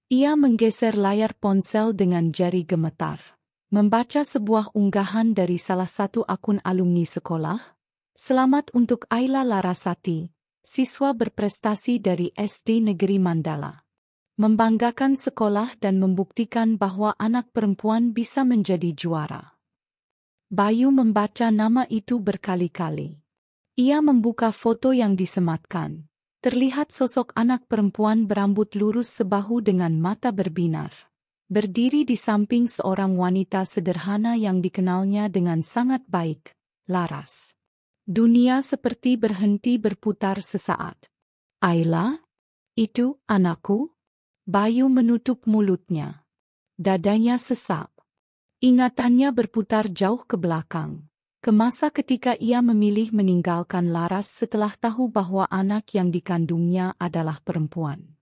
S1: Ia menggeser layar ponsel dengan jari gemetar, membaca sebuah unggahan dari salah satu akun alumni sekolah. "Selamat untuk Ayla Larasati, siswa berprestasi dari SD Negeri Mandala. Membanggakan sekolah dan membuktikan bahwa anak perempuan bisa menjadi juara." Bayu membaca nama itu berkali-kali. Ia membuka foto yang disematkan, terlihat sosok anak perempuan berambut lurus sebahu dengan mata berbinar, berdiri di samping seorang wanita sederhana yang dikenalnya dengan sangat baik, Laras. Dunia seperti berhenti berputar sesaat. Ayla? Itu anakku? Bayu menutup mulutnya. Dadanya sesak. Ingatannya berputar jauh ke belakang, ke masa ketika ia memilih meninggalkan Laras setelah tahu bahwa anak yang dikandungnya adalah perempuan.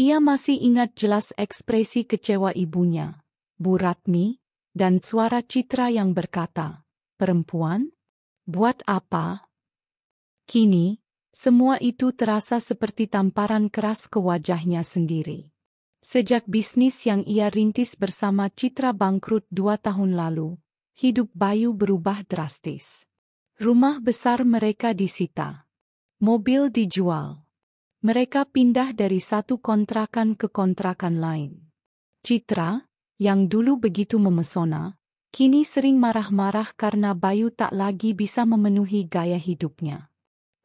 S1: Ia masih ingat jelas ekspresi kecewa ibunya, Bu Ratmi, dan suara Citra yang berkata, "Perempuan? Buat apa?" Kini, semua itu terasa seperti tamparan keras ke wajahnya sendiri. Sejak bisnis yang ia rintis bersama Citra bangkrut 2 tahun lalu, hidup Bayu berubah drastis. Rumah besar mereka disita. Mobil dijual. Mereka pindah dari satu kontrakan ke kontrakan lain. Citra, yang dulu begitu memesona, kini sering marah-marah karena Bayu tak lagi bisa memenuhi gaya hidupnya.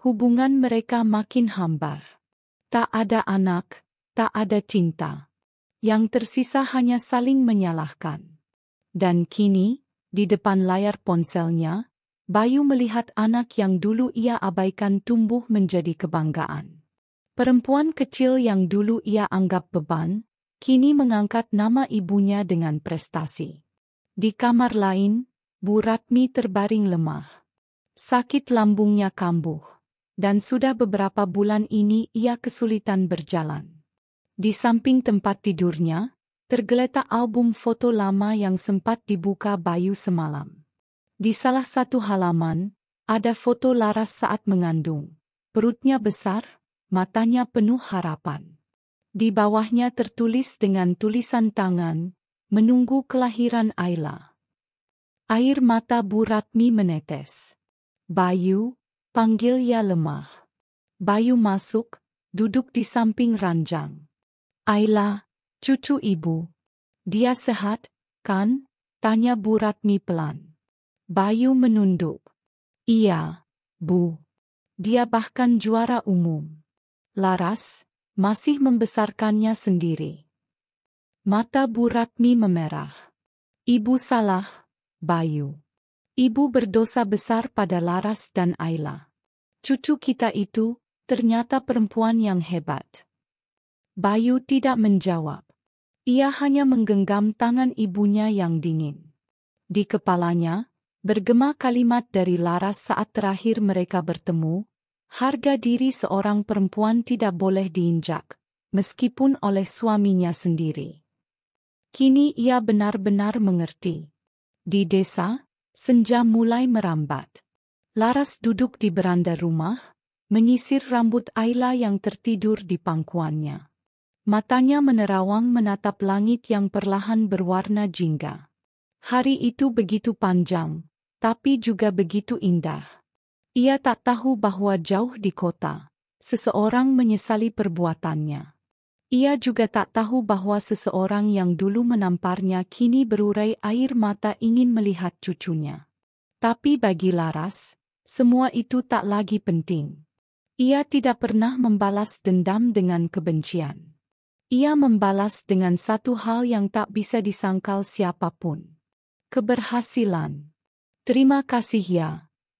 S1: Hubungan mereka makin hambar. Tak ada anak, tak ada cinta. Yang tersisa hanya saling menyalahkan. Dan kini, di depan layar ponselnya, Bayu melihat anak yang dulu ia abaikan tumbuh menjadi kebanggaan. Perempuan kecil yang dulu ia anggap beban, kini mengangkat nama ibunya dengan prestasi. Di kamar lain, Bu Ratmi terbaring lemah. Sakit lambungnya kambuh, dan sudah beberapa bulan ini ia kesulitan berjalan. Di samping tempat tidurnya, tergeletak album foto lama yang sempat dibuka Bayu semalam. Di salah satu halaman, ada foto Laras saat mengandung. Perutnya besar, matanya penuh harapan. Di bawahnya tertulis dengan tulisan tangan, "Menunggu kelahiran Ayla." Air mata Bu Ratmi menetes. "Bayu," panggil ia lemah. Bayu masuk, duduk di samping ranjang. "Ayla, cucu ibu. Dia sehat, kan?" tanya Bu Ratmi pelan. Bayu menunduk. "Iya, Bu. Dia bahkan juara umum." Laras masih membesarkannya sendiri. Mata Bu Ratmi memerah. "Ibu salah, Bayu. Ibu berdosa besar pada Laras dan Ayla. Cucu kita itu ternyata perempuan yang hebat." Bayu tidak menjawab. Ia hanya menggenggam tangan ibunya yang dingin. Di kepalanya, bergema kalimat dari Laras saat terakhir mereka bertemu, "Harga diri seorang perempuan tidak boleh diinjak, meskipun oleh suaminya sendiri." Kini ia benar-benar mengerti. Di desa, senja mulai merambat. Laras duduk di beranda rumah, menyisir rambut Ayla yang tertidur di pangkuannya. Matanya menerawang menatap langit yang perlahan berwarna jingga. Hari itu begitu panjang, tapi juga begitu indah. Ia tak tahu bahwa jauh di kota, seseorang menyesali perbuatannya. Ia juga tak tahu bahwa seseorang yang dulu menamparnya kini berurai air mata ingin melihat cucunya. Tapi bagi Laras, semua itu tak lagi penting. Ia tidak pernah membalas dendam dengan kebencian. Ia membalas dengan satu hal yang tak bisa disangkal siapapun. Keberhasilan. "Terima kasih ya,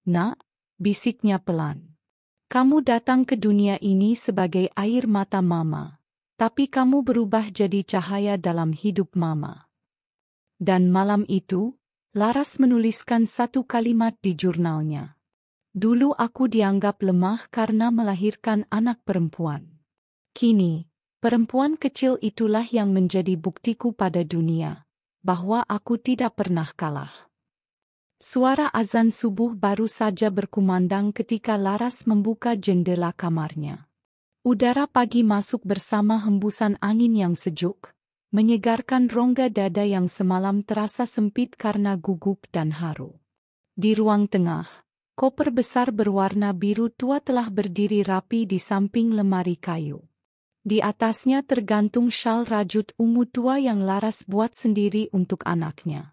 S1: Nak," bisiknya pelan. "Kamu datang ke dunia ini sebagai air mata Mama, tapi kamu berubah jadi cahaya dalam hidup Mama." Dan malam itu, Laras menuliskan satu kalimat di jurnalnya. "Dulu aku dianggap lemah karena melahirkan anak perempuan. Kini, perempuan kecil itulah yang menjadi buktiku pada dunia, bahwa aku tidak pernah kalah." Suara azan subuh baru saja berkumandang ketika Laras membuka jendela kamarnya. Udara pagi masuk bersama hembusan angin yang sejuk, menyegarkan rongga dada yang semalam terasa sempit karena gugup dan haru. Di ruang tengah, koper besar berwarna biru tua telah berdiri rapi di samping lemari kayu. Di atasnya tergantung syal rajut ungu tua yang Laras buat sendiri untuk anaknya.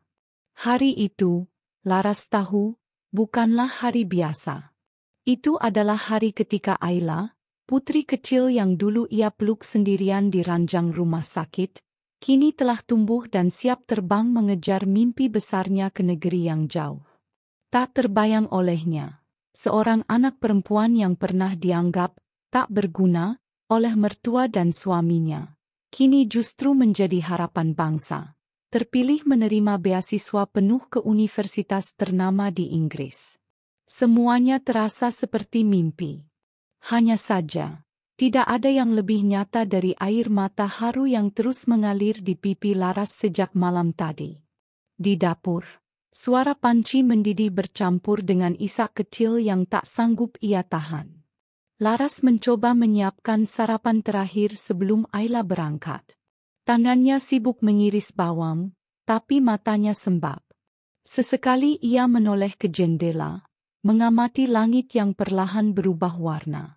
S1: Hari itu, Laras tahu, bukanlah hari biasa. Itu adalah hari ketika Ayla, Putri kecil yang dulu ia peluk sendirian di ranjang rumah sakit, kini telah tumbuh dan siap terbang mengejar mimpi besarnya ke negeri yang jauh. Tak terbayang olehnya, seorang anak perempuan yang pernah dianggap tak berguna oleh mertua dan suaminya, kini justru menjadi harapan bangsa. Terpilih menerima beasiswa penuh ke universitas ternama di Inggris. Semuanya terasa seperti mimpi. Hanya saja, tidak ada yang lebih nyata dari air mata haru yang terus mengalir di pipi Laras sejak malam tadi. Di dapur, suara panci mendidih bercampur dengan isak kecil yang tak sanggup ia tahan. Laras mencoba menyiapkan sarapan terakhir sebelum Ayla berangkat. Tangannya sibuk mengiris bawang, tapi matanya sembab. Sesekali ia menoleh ke jendela, mengamati langit yang perlahan berubah warna.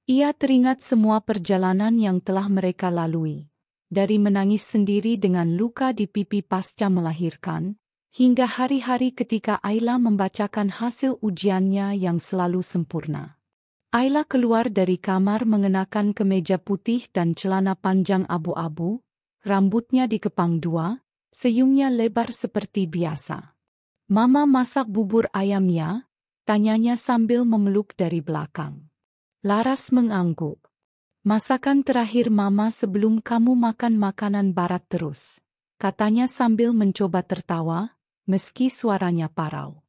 S1: Ia teringat semua perjalanan yang telah mereka lalui, dari menangis sendiri dengan luka di pipi pasca melahirkan, hingga hari-hari ketika Ayla membacakan hasil ujiannya yang selalu sempurna. Ayla keluar dari kamar mengenakan kemeja putih dan celana panjang abu-abu, rambutnya dikepang dua, senyumnya lebar seperti biasa. "Mama masak bubur ayam ya?" tanyanya sambil memeluk dari belakang. Laras mengangguk. "Masakan terakhir Mama sebelum kamu makan makanan barat terus," katanya sambil mencoba tertawa, meski suaranya parau.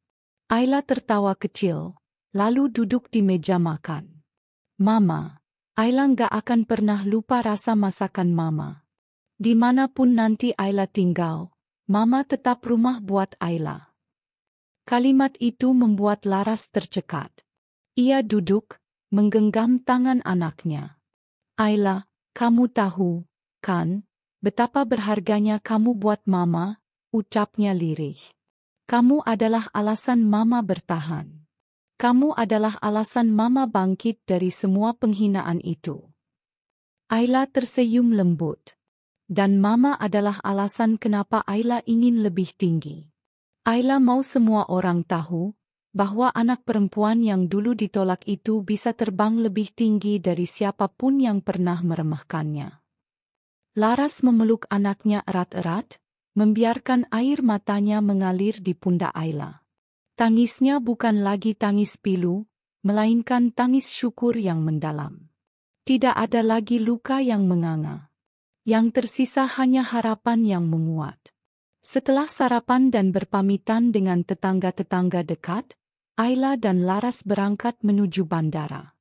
S1: Ayla tertawa kecil, lalu duduk di meja makan. "Mama, Ayla nggak akan pernah lupa rasa masakan Mama. Dimanapun nanti Ayla tinggal, Mama tetap rumah buat Ayla." Kalimat itu membuat Laras tercekat. Ia duduk, menggenggam tangan anaknya. "Ayla, kamu tahu, kan, betapa berharganya kamu buat Mama," ucapnya lirih. "Kamu adalah alasan Mama bertahan. Kamu adalah alasan Mama bangkit dari semua penghinaan itu." Ayla tersenyum lembut. "Dan Mama adalah alasan kenapa Ayla ingin lebih tinggi. Ayla mau semua orang tahu bahwa anak perempuan yang dulu ditolak itu bisa terbang lebih tinggi dari siapapun yang pernah meremehkannya." Laras memeluk anaknya erat-erat, membiarkan air matanya mengalir di pundak Ayla. Tangisnya bukan lagi tangis pilu, melainkan tangis syukur yang mendalam. Tidak ada lagi luka yang menganga. Yang tersisa hanya harapan yang menguat. Setelah sarapan dan berpamitan dengan tetangga-tetangga dekat, Ayla dan Laras berangkat menuju bandara.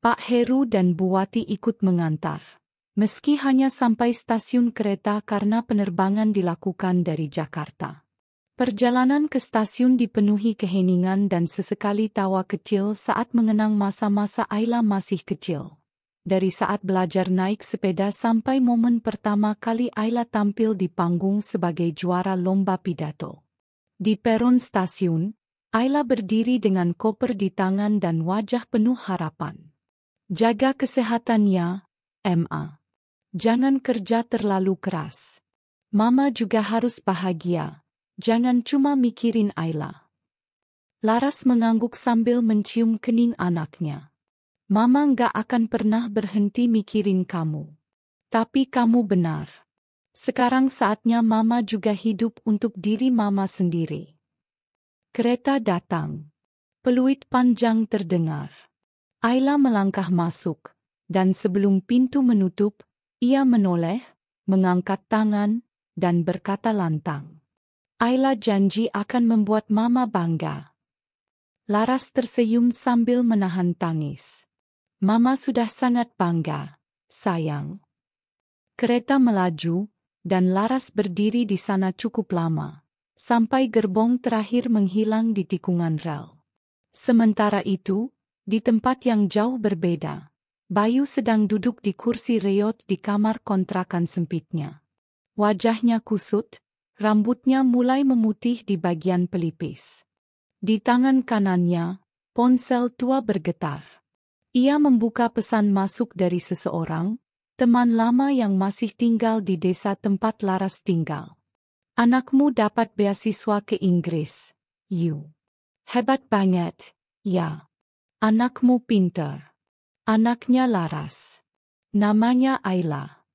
S1: Pak Heru dan Bu Wati ikut mengantar, meski hanya sampai stasiun kereta karena penerbangan dilakukan dari Jakarta. Perjalanan ke stasiun dipenuhi keheningan dan sesekali tawa kecil saat mengenang masa-masa Ayla masih kecil. Dari saat belajar naik sepeda sampai momen pertama kali Ayla tampil di panggung sebagai juara lomba pidato. Di peron stasiun, Ayla berdiri dengan koper di tangan dan wajah penuh harapan. "Jaga kesehatannya, Ma. Jangan kerja terlalu keras. Mama juga harus bahagia. Jangan cuma mikirin Ayla." Laras mengangguk sambil mencium kening anaknya. "Mama nggak akan pernah berhenti mikirin kamu. Tapi kamu benar. Sekarang saatnya Mama juga hidup untuk diri Mama sendiri." Kereta datang. Peluit panjang terdengar. Ayla melangkah masuk, dan sebelum pintu menutup, ia menoleh, mengangkat tangan, dan berkata lantang, "Ayla janji akan membuat Mama bangga." Laras tersenyum sambil menahan tangis. "Mama sudah sangat bangga, sayang." Kereta melaju, dan Laras berdiri di sana cukup lama, sampai gerbong terakhir menghilang di tikungan rel. Sementara itu, di tempat yang jauh berbeda, Bayu sedang duduk di kursi reot di kamar kontrakan sempitnya. Wajahnya kusut, rambutnya mulai memutih di bagian pelipis. Di tangan kanannya, ponsel tua bergetar. Ia membuka pesan masuk dari seseorang, teman lama yang masih tinggal di desa tempat Laras tinggal. "Anakmu dapat beasiswa ke Inggris, Yu. Hebat banget, ya. Anakmu pintar." Anaknya Laras. Namanya Ayla.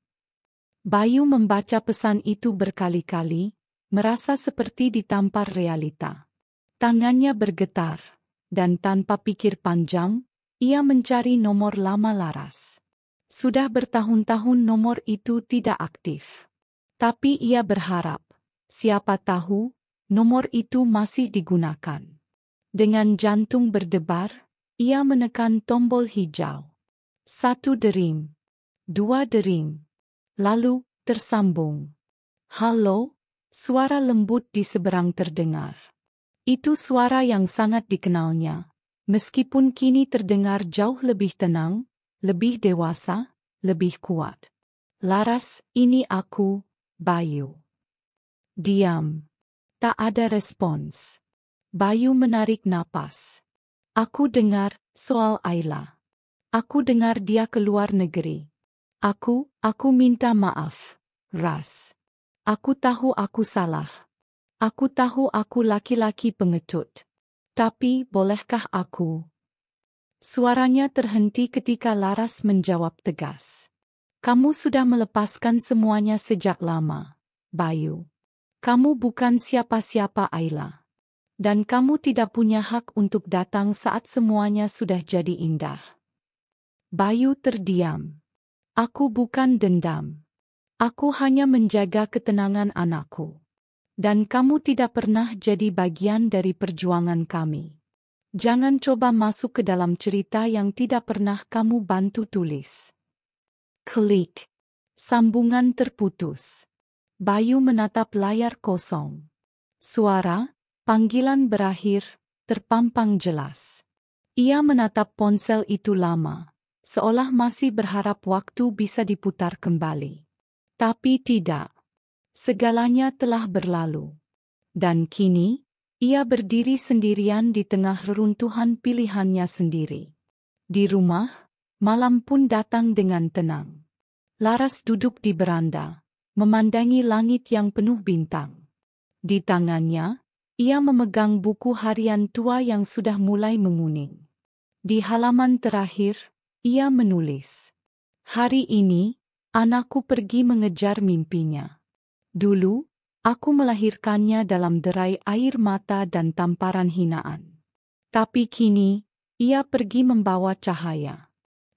S1: Bayu membaca pesan itu berkali-kali, merasa seperti ditampar realita. Tangannya bergetar, dan tanpa pikir panjang, ia mencari nomor lama Laras. Sudah bertahun-tahun nomor itu tidak aktif. Tapi ia berharap, siapa tahu, nomor itu masih digunakan. Dengan jantung berdebar, ia menekan tombol hijau. 1 dering. 2 dering. Lalu, tersambung. Halo, suara lembut di seberang terdengar. Itu suara yang sangat dikenalnya, meskipun kini terdengar jauh lebih tenang, lebih dewasa, lebih kuat. Laras, ini aku, Bayu. Diam. Tak ada respons. Bayu menarik napas. Aku dengar soal Ayla. Aku dengar dia keluar negeri. Aku minta maaf, Ras. Aku tahu aku salah. Aku tahu aku laki-laki pengecut. Tapi bolehkah aku? Suaranya terhenti ketika Laras menjawab tegas. Kamu sudah melepaskan semuanya sejak lama, Bayu. Kamu bukan siapa-siapa Ayla. Dan kamu tidak punya hak untuk datang saat semuanya sudah jadi indah. Bayu terdiam. Aku bukan dendam. Aku hanya menjaga ketenangan anakku. Dan kamu tidak pernah jadi bagian dari perjuangan kami. Jangan coba masuk ke dalam cerita yang tidak pernah kamu bantu tulis. Klik. Sambungan terputus. Bayu menatap layar kosong. Suara, panggilan berakhir, terpampang jelas. Ia menatap ponsel itu lama, seolah masih berharap waktu bisa diputar kembali. Tapi tidak. Segalanya telah berlalu. Dan kini, ia berdiri sendirian di tengah reruntuhan pilihannya sendiri. Di rumah, malam pun datang dengan tenang. Laras duduk di beranda, memandangi langit yang penuh bintang. Di tangannya, ia memegang buku harian tua yang sudah mulai menguning. Di halaman terakhir, ia menulis, "Hari ini, anakku pergi mengejar mimpinya. Dulu, aku melahirkannya dalam derai air mata dan tamparan hinaan. Tapi kini, ia pergi membawa cahaya.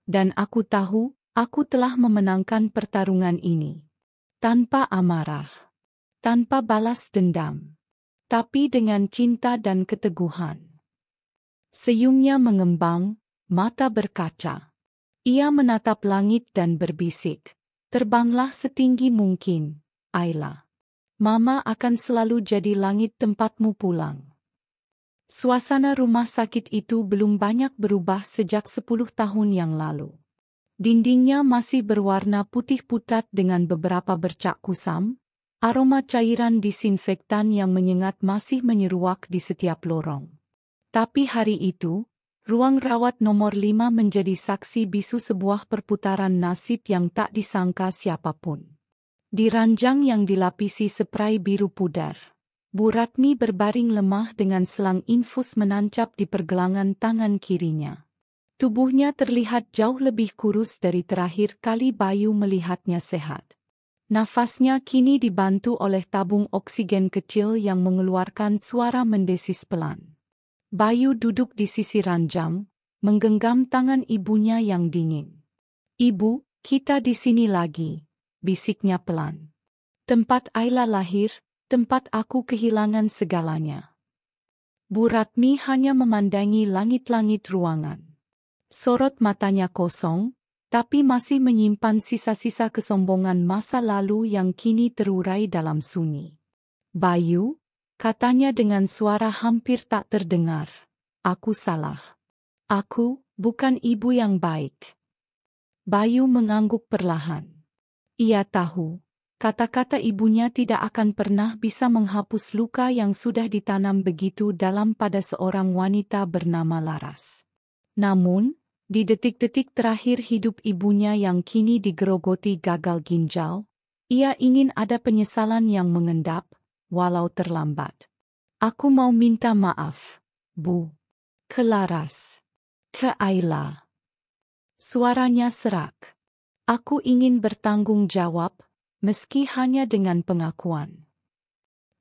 S1: Dan aku tahu, aku telah memenangkan pertarungan ini. Tanpa amarah, tanpa balas dendam, tapi dengan cinta dan keteguhan." Senyumnya mengembang, mata berkaca. Ia menatap langit dan berbisik, "Terbanglah setinggi mungkin, Ayla. Mama akan selalu jadi langit tempatmu pulang." Suasana rumah sakit itu belum banyak berubah sejak 10 tahun yang lalu. Dindingnya masih berwarna putih pucat dengan beberapa bercak kusam, aroma cairan disinfektan yang menyengat masih menyeruak di setiap lorong. Tapi hari itu, ruang rawat nomor 5 menjadi saksi bisu sebuah perputaran nasib yang tak disangka siapapun. Di ranjang yang dilapisi spray biru pudar, Bu Ratmi berbaring lemah dengan selang infus menancap di pergelangan tangan kirinya. Tubuhnya terlihat jauh lebih kurus dari terakhir kali Bayu melihatnya sehat. Nafasnya kini dibantu oleh tabung oksigen kecil yang mengeluarkan suara mendesis pelan. Bayu duduk di sisi ranjang, menggenggam tangan ibunya yang dingin. "Ibu, kita di sini lagi," bisiknya pelan. "Tempat Ayla lahir, tempat aku kehilangan segalanya." Bu Ratmi hanya memandangi langit-langit ruangan. Sorot matanya kosong, tapi masih menyimpan sisa-sisa kesombongan masa lalu yang kini terurai dalam sunyi. "Bayu," katanya dengan suara hampir tak terdengar, "aku salah. Aku bukan ibu yang baik." Bayu mengangguk perlahan. Ia tahu, kata-kata ibunya tidak akan pernah bisa menghapus luka yang sudah ditanam begitu dalam pada seorang wanita bernama Laras. Namun, di detik-detik terakhir hidup ibunya yang kini digerogoti gagal ginjal, ia ingin ada penyesalan yang mengendap, walau terlambat. "Aku mau minta maaf, Bu. Ke Laras. Ke Ayla." Suaranya serak. Aku ingin bertanggung jawab, meski hanya dengan pengakuan.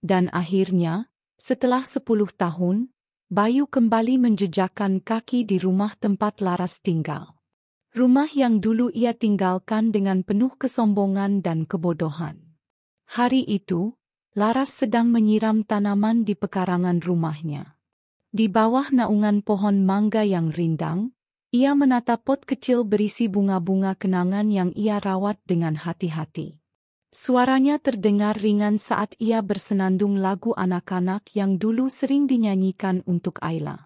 S1: Dan akhirnya, setelah 10 tahun, Bayu kembali menjejakkan kaki di rumah tempat Laras tinggal. Rumah yang dulu ia tinggalkan dengan penuh kesombongan dan kebodohan. Hari itu, Laras sedang menyiram tanaman di pekarangan rumahnya. Di bawah naungan pohon mangga yang rindang, ia menatap pot kecil berisi bunga-bunga kenangan yang ia rawat dengan hati-hati. Suaranya terdengar ringan saat ia bersenandung lagu anak-anak yang dulu sering dinyanyikan untuk Ayla.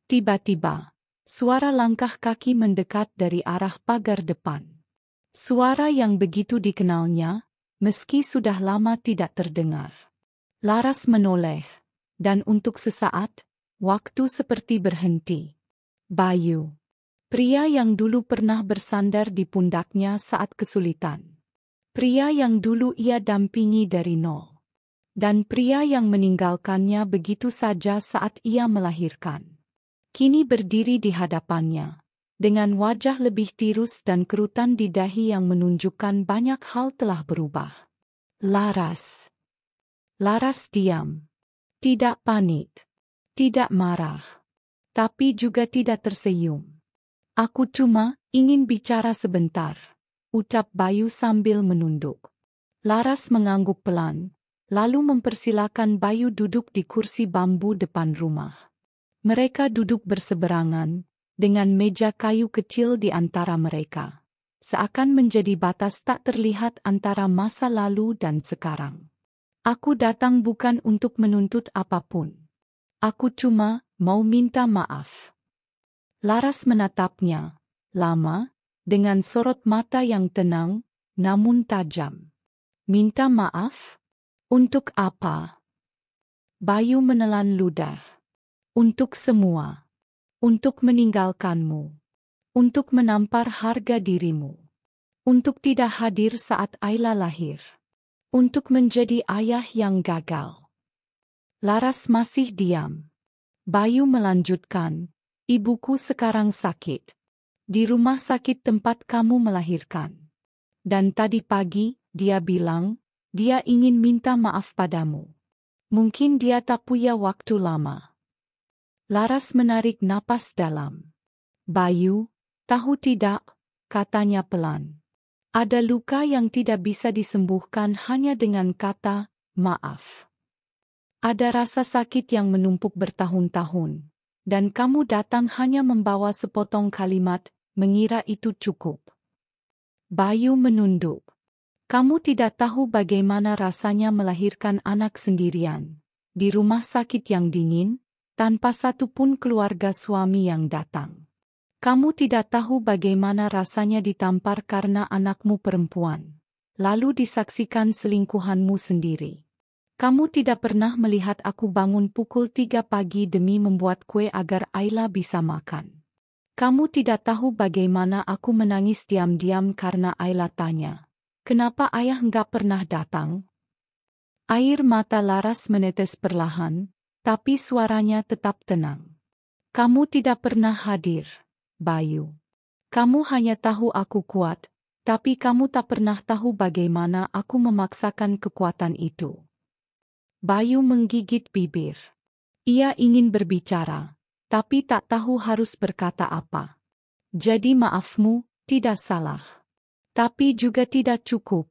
S1: Tiba-tiba, suara langkah kaki mendekat dari arah pagar depan. Suara yang begitu dikenalnya, meski sudah lama tidak terdengar. Laras menoleh, dan untuk sesaat, waktu seperti berhenti. Bayu. Pria yang dulu pernah bersandar di pundaknya saat kesulitan. Pria yang dulu ia dampingi dari nol. Dan pria yang meninggalkannya begitu saja saat ia melahirkan. Kini berdiri di hadapannya, dengan wajah lebih tirus dan kerutan di dahi yang menunjukkan banyak hal telah berubah. Laras. Laras diam. Tidak panik. Tidak marah. Tapi juga tidak tersenyum. Aku cuma ingin bicara sebentar, ucap Bayu sambil menunduk. Laras mengangguk pelan, lalu mempersilakan Bayu duduk di kursi bambu depan rumah. Mereka duduk berseberangan, dengan meja kayu kecil di antara mereka. Seakan menjadi batas tak terlihat antara masa lalu dan sekarang. Aku datang bukan untuk menuntut apapun. Aku cuma mau minta maaf. Laras menatapnya, lama, dengan sorot mata yang tenang, namun tajam. Minta maaf? Untuk apa? Bayu menelan ludah. Untuk semua. Untuk meninggalkanmu. Untuk menampar harga dirimu. Untuk tidak hadir saat Ayla lahir. Untuk menjadi ayah yang gagal. Laras masih diam. Bayu melanjutkan, ibuku sekarang sakit. Di rumah sakit tempat kamu melahirkan. Dan tadi pagi, dia bilang, dia ingin minta maaf padamu. Mungkin dia tak punya waktu lama. Laras menarik napas dalam. Bayu, tahu tidak, katanya pelan. Ada luka yang tidak bisa disembuhkan hanya dengan kata, maaf. Ada rasa sakit yang menumpuk bertahun-tahun, dan kamu datang hanya membawa sepotong kalimat, mengira itu cukup. Bayu menunduk. Kamu tidak tahu bagaimana rasanya melahirkan anak sendirian, di rumah sakit yang dingin, tanpa satupun keluarga suami yang datang. Kamu tidak tahu bagaimana rasanya ditampar karena anakmu perempuan, lalu disaksikan selingkuhanmu sendiri. Kamu tidak pernah melihat aku bangun pukul 3 pagi demi membuat kue agar Ayla bisa makan. Kamu tidak tahu bagaimana aku menangis diam-diam karena Ayla tanya, kenapa ayah enggak pernah datang? Air mata Laras menetes perlahan, tapi suaranya tetap tenang. Kamu tidak pernah hadir, Bayu. Kamu hanya tahu aku kuat, tapi kamu tak pernah tahu bagaimana aku memaksakan kekuatan itu. Bayu menggigit bibir. Ia ingin berbicara, tapi tak tahu harus berkata apa. Jadi maafmu, tidak salah. Tapi juga tidak cukup,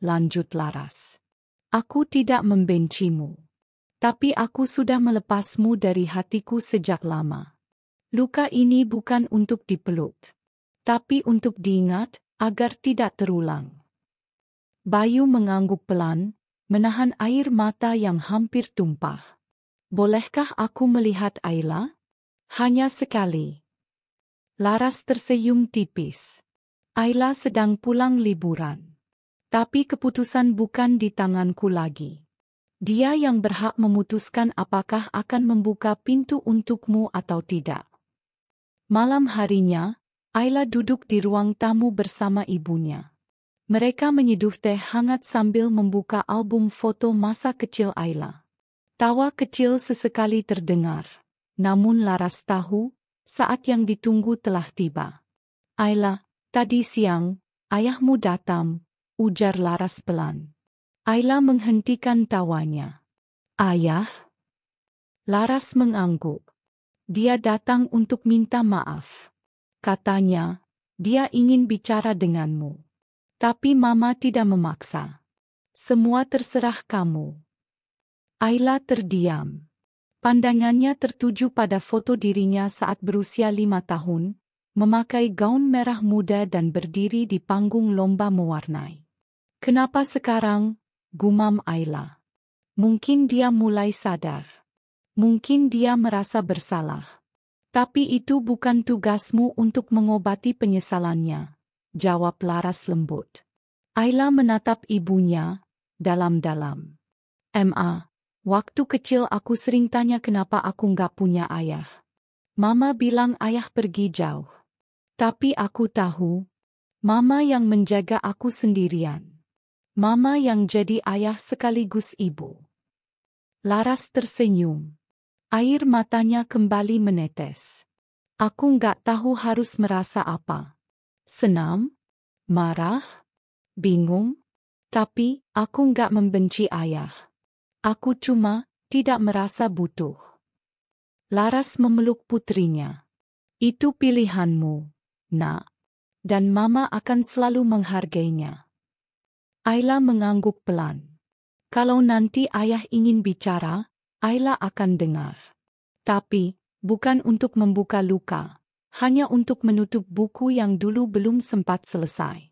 S1: lanjut Laras. Aku tidak membencimu. Tapi aku sudah melepasmu dari hatiku sejak lama. Luka ini bukan untuk dipeluk, tapi untuk diingat agar tidak terulang. Bayu mengangguk pelan, menahan air mata yang hampir tumpah. Bolehkah aku melihat Ayla? Hanya sekali. Laras tersenyum tipis. Ayla sedang pulang liburan. Tapi keputusan bukan di tanganku lagi. Dia yang berhak memutuskan apakah akan membuka pintu untukmu atau tidak. Malam harinya, Ayla duduk di ruang tamu bersama ibunya. Mereka menyeduh teh hangat sambil membuka album foto masa kecil Ayla. Tawa kecil sesekali terdengar, namun Laras tahu, saat yang ditunggu telah tiba. Ayla, tadi siang, ayahmu datang, ujar Laras pelan. Ayla menghentikan tawanya. Ayah? Laras mengangguk. Dia datang untuk minta maaf. Katanya, dia ingin bicara denganmu. Tapi Mama tidak memaksa. Semua terserah kamu. Ayla terdiam. Pandangannya tertuju pada foto dirinya saat berusia 5 tahun, memakai gaun merah muda dan berdiri di panggung lomba mewarnai. Kenapa sekarang? Gumam Ayla. Mungkin dia mulai sadar. Mungkin dia merasa bersalah. Tapi itu bukan tugasmu untuk mengobati penyesalannya, jawab Laras lembut. Ayla menatap ibunya dalam-dalam. Waktu kecil aku sering tanya kenapa aku nggak punya ayah. Mama bilang ayah pergi jauh. Tapi aku tahu, Mama yang menjaga aku sendirian. Mama yang jadi ayah sekaligus ibu. Laras tersenyum. Air matanya kembali menetes. Aku nggak tahu harus merasa apa. Senang? Marah? Bingung? Tapi, aku nggak membenci ayah. Aku cuma tidak merasa butuh. Laras memeluk putrinya. Itu pilihanmu, Nak. Dan Mama akan selalu menghargainya. Ayla mengangguk pelan. Kalau nanti ayah ingin bicara, Ayla akan dengar. Tapi, bukan untuk membuka luka, hanya untuk menutup buku yang dulu belum sempat selesai.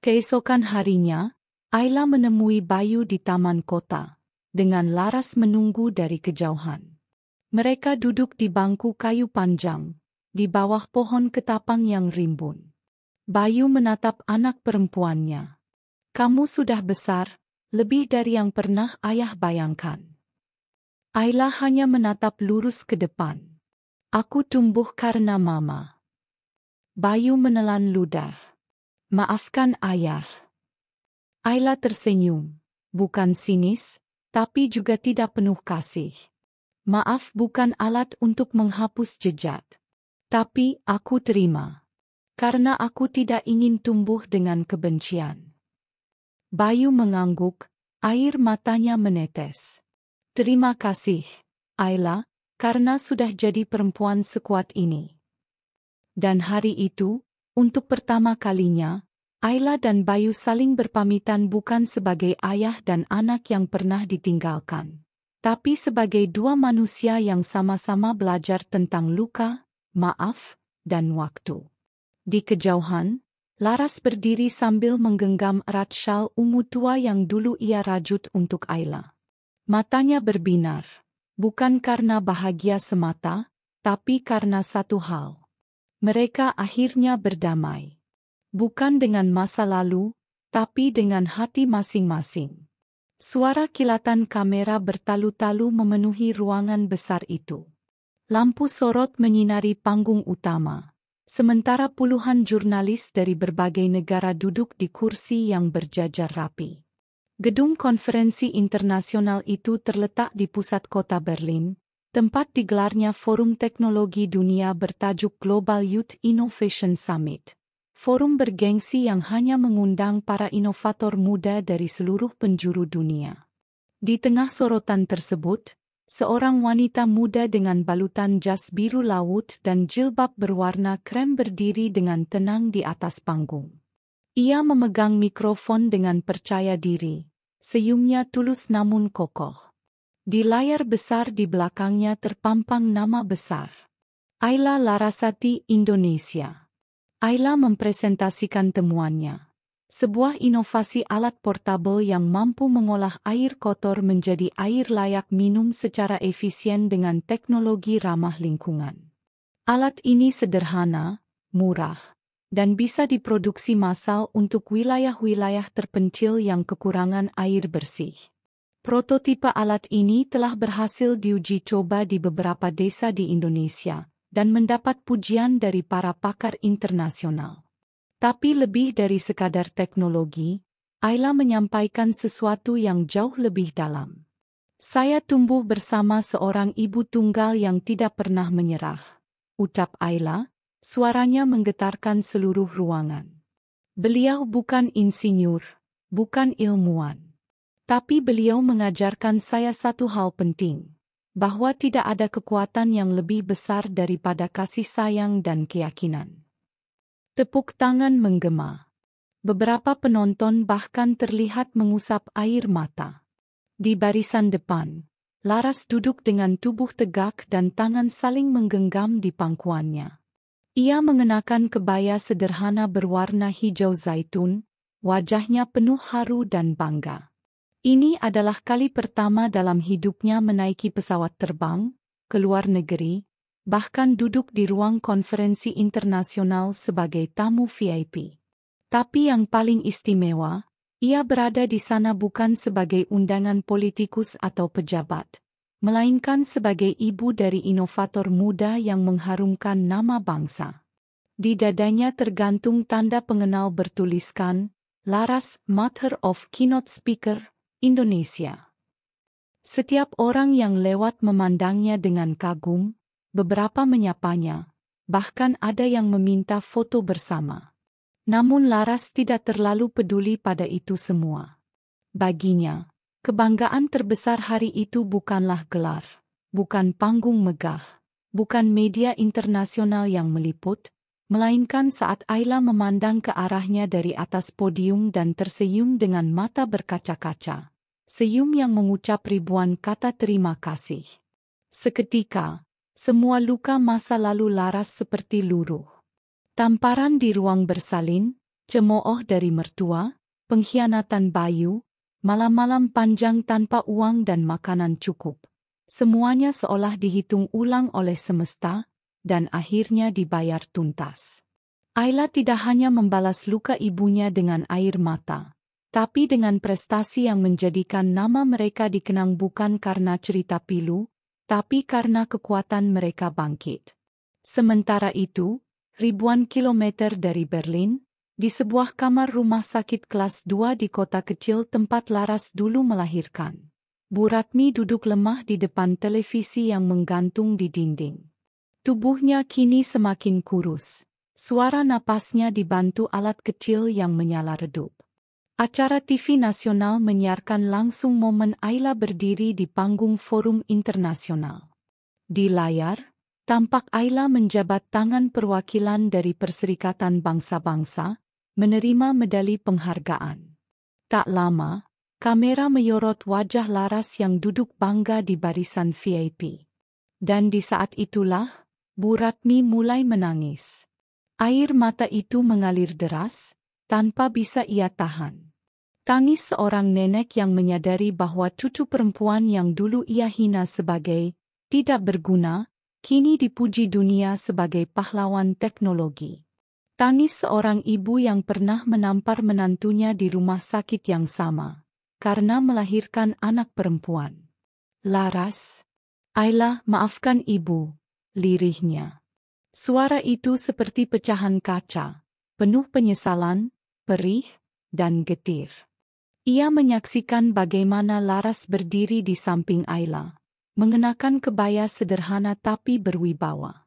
S1: Keesokan harinya, Ayla menemui Bayu di taman kota, dengan Laras menunggu dari kejauhan. Mereka duduk di bangku kayu panjang, di bawah pohon ketapang yang rimbun. Bayu menatap anak perempuannya. Kamu sudah besar, lebih dari yang pernah ayah bayangkan. Ayla hanya menatap lurus ke depan. Aku tumbuh karena Mama. Bayu menelan ludah. Maafkan ayah. Ayla tersenyum, bukan sinis, tapi juga tidak penuh kasih. Maaf bukan alat untuk menghapus jejak. Tapi aku terima. Karena aku tidak ingin tumbuh dengan kebencian. Bayu mengangguk, air matanya menetes. Terima kasih, Ayla, karena sudah jadi perempuan sekuat ini. Dan hari itu, untuk pertama kalinya, Ayla dan Bayu saling berpamitan bukan sebagai ayah dan anak yang pernah ditinggalkan, tapi sebagai dua manusia yang sama-sama belajar tentang luka, maaf, dan waktu. Di kejauhan, Laras berdiri sambil menggenggam erat syal ungu tua yang dulu ia rajut untuk Ayla. Matanya berbinar, bukan karena bahagia semata, tapi karena satu hal. Mereka akhirnya berdamai. Bukan dengan masa lalu, tapi dengan hati masing-masing. Suara kilatan kamera bertalu-talu memenuhi ruangan besar itu. Lampu sorot menyinari panggung utama, sementara puluhan jurnalis dari berbagai negara duduk di kursi yang berjajar rapi. Gedung konferensi internasional itu terletak di pusat kota Berlin, tempat digelarnya Forum Teknologi Dunia bertajuk Global Youth Innovation Summit. Forum bergengsi yang hanya mengundang para inovator muda dari seluruh penjuru dunia. Di tengah sorotan tersebut, seorang wanita muda dengan balutan jas biru laut dan jilbab berwarna krem berdiri dengan tenang di atas panggung. Ia memegang mikrofon dengan percaya diri, senyumnya tulus namun kokoh. Di layar besar di belakangnya terpampang nama besar. Ayla Larasati, Indonesia. Ayla mempresentasikan temuannya. Sebuah inovasi alat portabel yang mampu mengolah air kotor menjadi air layak minum secara efisien dengan teknologi ramah lingkungan. Alat ini sederhana, murah, dan bisa diproduksi massal untuk wilayah-wilayah terpencil yang kekurangan air bersih. Prototipe alat ini telah berhasil diuji coba di beberapa desa di Indonesia dan mendapat pujian dari para pakar internasional. Tapi lebih dari sekadar teknologi, Ayla menyampaikan sesuatu yang jauh lebih dalam. Saya tumbuh bersama seorang ibu tunggal yang tidak pernah menyerah, ucap Ayla, Suaranya menggetarkan seluruh ruangan. Beliau bukan insinyur, bukan ilmuwan. Tapi beliau mengajarkan saya satu hal penting, bahwa tidak ada kekuatan yang lebih besar daripada kasih sayang dan keyakinan. Tepuk tangan menggema. Beberapa penonton bahkan terlihat mengusap air mata. Di barisan depan, Laras duduk dengan tubuh tegak dan tangan saling menggenggam di pangkuannya. Ia mengenakan kebaya sederhana berwarna hijau zaitun, wajahnya penuh haru dan bangga. Ini adalah kali pertama dalam hidupnya menaiki pesawat terbang ke luar negeri, bahkan duduk di ruang konferensi internasional sebagai tamu VIP. Tapi yang paling istimewa, ia berada di sana bukan sebagai undangan politikus atau pejabat, melainkan sebagai ibu dari inovator muda yang mengharumkan nama bangsa. Di dadanya tergantung tanda pengenal bertuliskan, Laras, Mother of Keynote Speaker, Indonesia. Setiap orang yang lewat memandangnya dengan kagum, beberapa menyapanya, bahkan ada yang meminta foto bersama. Namun Laras tidak terlalu peduli pada itu semua. Baginya, kebanggaan terbesar hari itu bukanlah gelar, bukan panggung megah, bukan media internasional yang meliput, melainkan saat Ayla memandang ke arahnya dari atas podium dan tersenyum dengan mata berkaca-kaca. Senyum yang mengucap ribuan kata terima kasih. Seketika, semua luka masa lalu Laras seperti luruh. Tamparan di ruang bersalin, cemooh dari mertua, pengkhianatan Bayu, malam-malam panjang tanpa uang dan makanan cukup. Semuanya seolah dihitung ulang oleh semesta, dan akhirnya dibayar tuntas. Ayla tidak hanya membalas luka ibunya dengan air mata, tapi dengan prestasi yang menjadikan nama mereka dikenang bukan karena cerita pilu, tapi karena kekuatan mereka bangkit. Sementara itu, ribuan kilometer dari Berlin, di sebuah kamar rumah sakit kelas 2 di kota kecil tempat Laras dulu melahirkan, Bu Ratmi duduk lemah di depan televisi yang menggantung di dinding. Tubuhnya kini semakin kurus, suara napasnya dibantu alat kecil yang menyala redup. Acara TV nasional menyiarkan langsung momen Ayla berdiri di panggung forum internasional. Di layar, tampak Ayla menjabat tangan perwakilan dari Perserikatan Bangsa-Bangsa, menerima medali penghargaan. Tak lama, kamera menyorot wajah Laras yang duduk bangga di barisan VIP. Dan di saat itulah, Bu Ratmi mulai menangis. Air mata itu mengalir deras, tanpa bisa ia tahan. Tangis seorang nenek yang menyadari bahwa cucu perempuan yang dulu ia hina sebagai tidak berguna, kini dipuji dunia sebagai pahlawan teknologi. Tangis seorang ibu yang pernah menampar menantunya di rumah sakit yang sama, karena melahirkan anak perempuan. Laras, Ayla, maafkan ibu, lirihnya. Suara itu seperti pecahan kaca, penuh penyesalan, perih, dan getir. Ia menyaksikan bagaimana Laras berdiri di samping Ayla, mengenakan kebaya sederhana tapi berwibawa.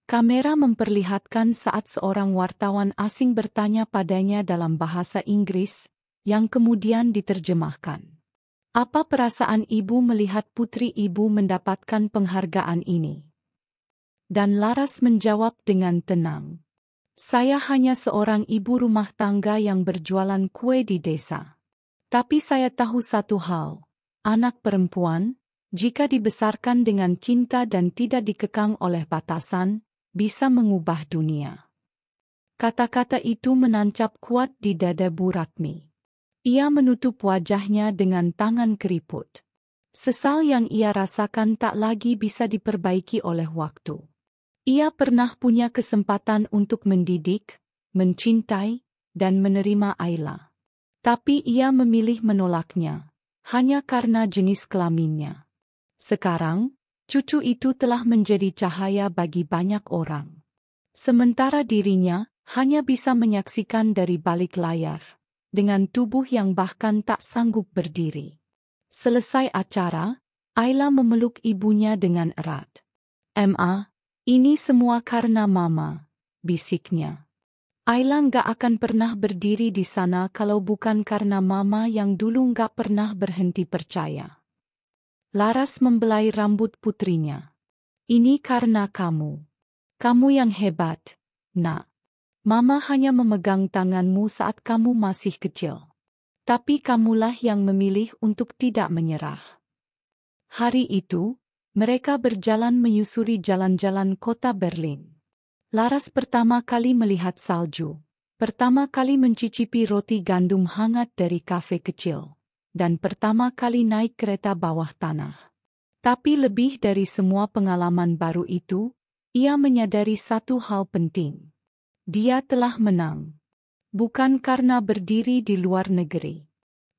S1: Kamera memperlihatkan saat seorang wartawan asing bertanya padanya dalam bahasa Inggris, yang kemudian diterjemahkan. Apa perasaan ibu melihat putri ibu mendapatkan penghargaan ini? Dan Laras menjawab dengan tenang. Saya hanya seorang ibu rumah tangga yang berjualan kue di desa. Tapi saya tahu satu hal, anak perempuan, jika dibesarkan dengan cinta dan tidak dikekang oleh batasan, bisa mengubah dunia. Kata-kata itu menancap kuat di dada Bu Ratmi. Ia menutup wajahnya dengan tangan keriput. Sesal yang ia rasakan tak lagi bisa diperbaiki oleh waktu. Ia pernah punya kesempatan untuk mendidik, mencintai, dan menerima Ayla. Tapi ia memilih menolaknya, hanya karena jenis kelaminnya. Sekarang, cucu itu telah menjadi cahaya bagi banyak orang. Sementara dirinya hanya bisa menyaksikan dari balik layar, dengan tubuh yang bahkan tak sanggup berdiri. Selesai acara, Ayla memeluk ibunya dengan erat. "Ma, ini semua karena Mama," bisiknya. Ayla nggak akan pernah berdiri di sana kalau bukan karena Mama yang dulu nggak pernah berhenti percaya. Laras membelai rambut putrinya. Ini karena kamu. Kamu yang hebat, Nak. Mama hanya memegang tanganmu saat kamu masih kecil. Tapi kamulah yang memilih untuk tidak menyerah. Hari itu, mereka berjalan menyusuri jalan-jalan kota Berlin. Laras pertama kali melihat salju, pertama kali mencicipi roti gandum hangat dari kafe kecil, dan pertama kali naik kereta bawah tanah. Tapi lebih dari semua pengalaman baru itu, ia menyadari satu hal penting. Dia telah menang. Bukan karena berdiri di luar negeri.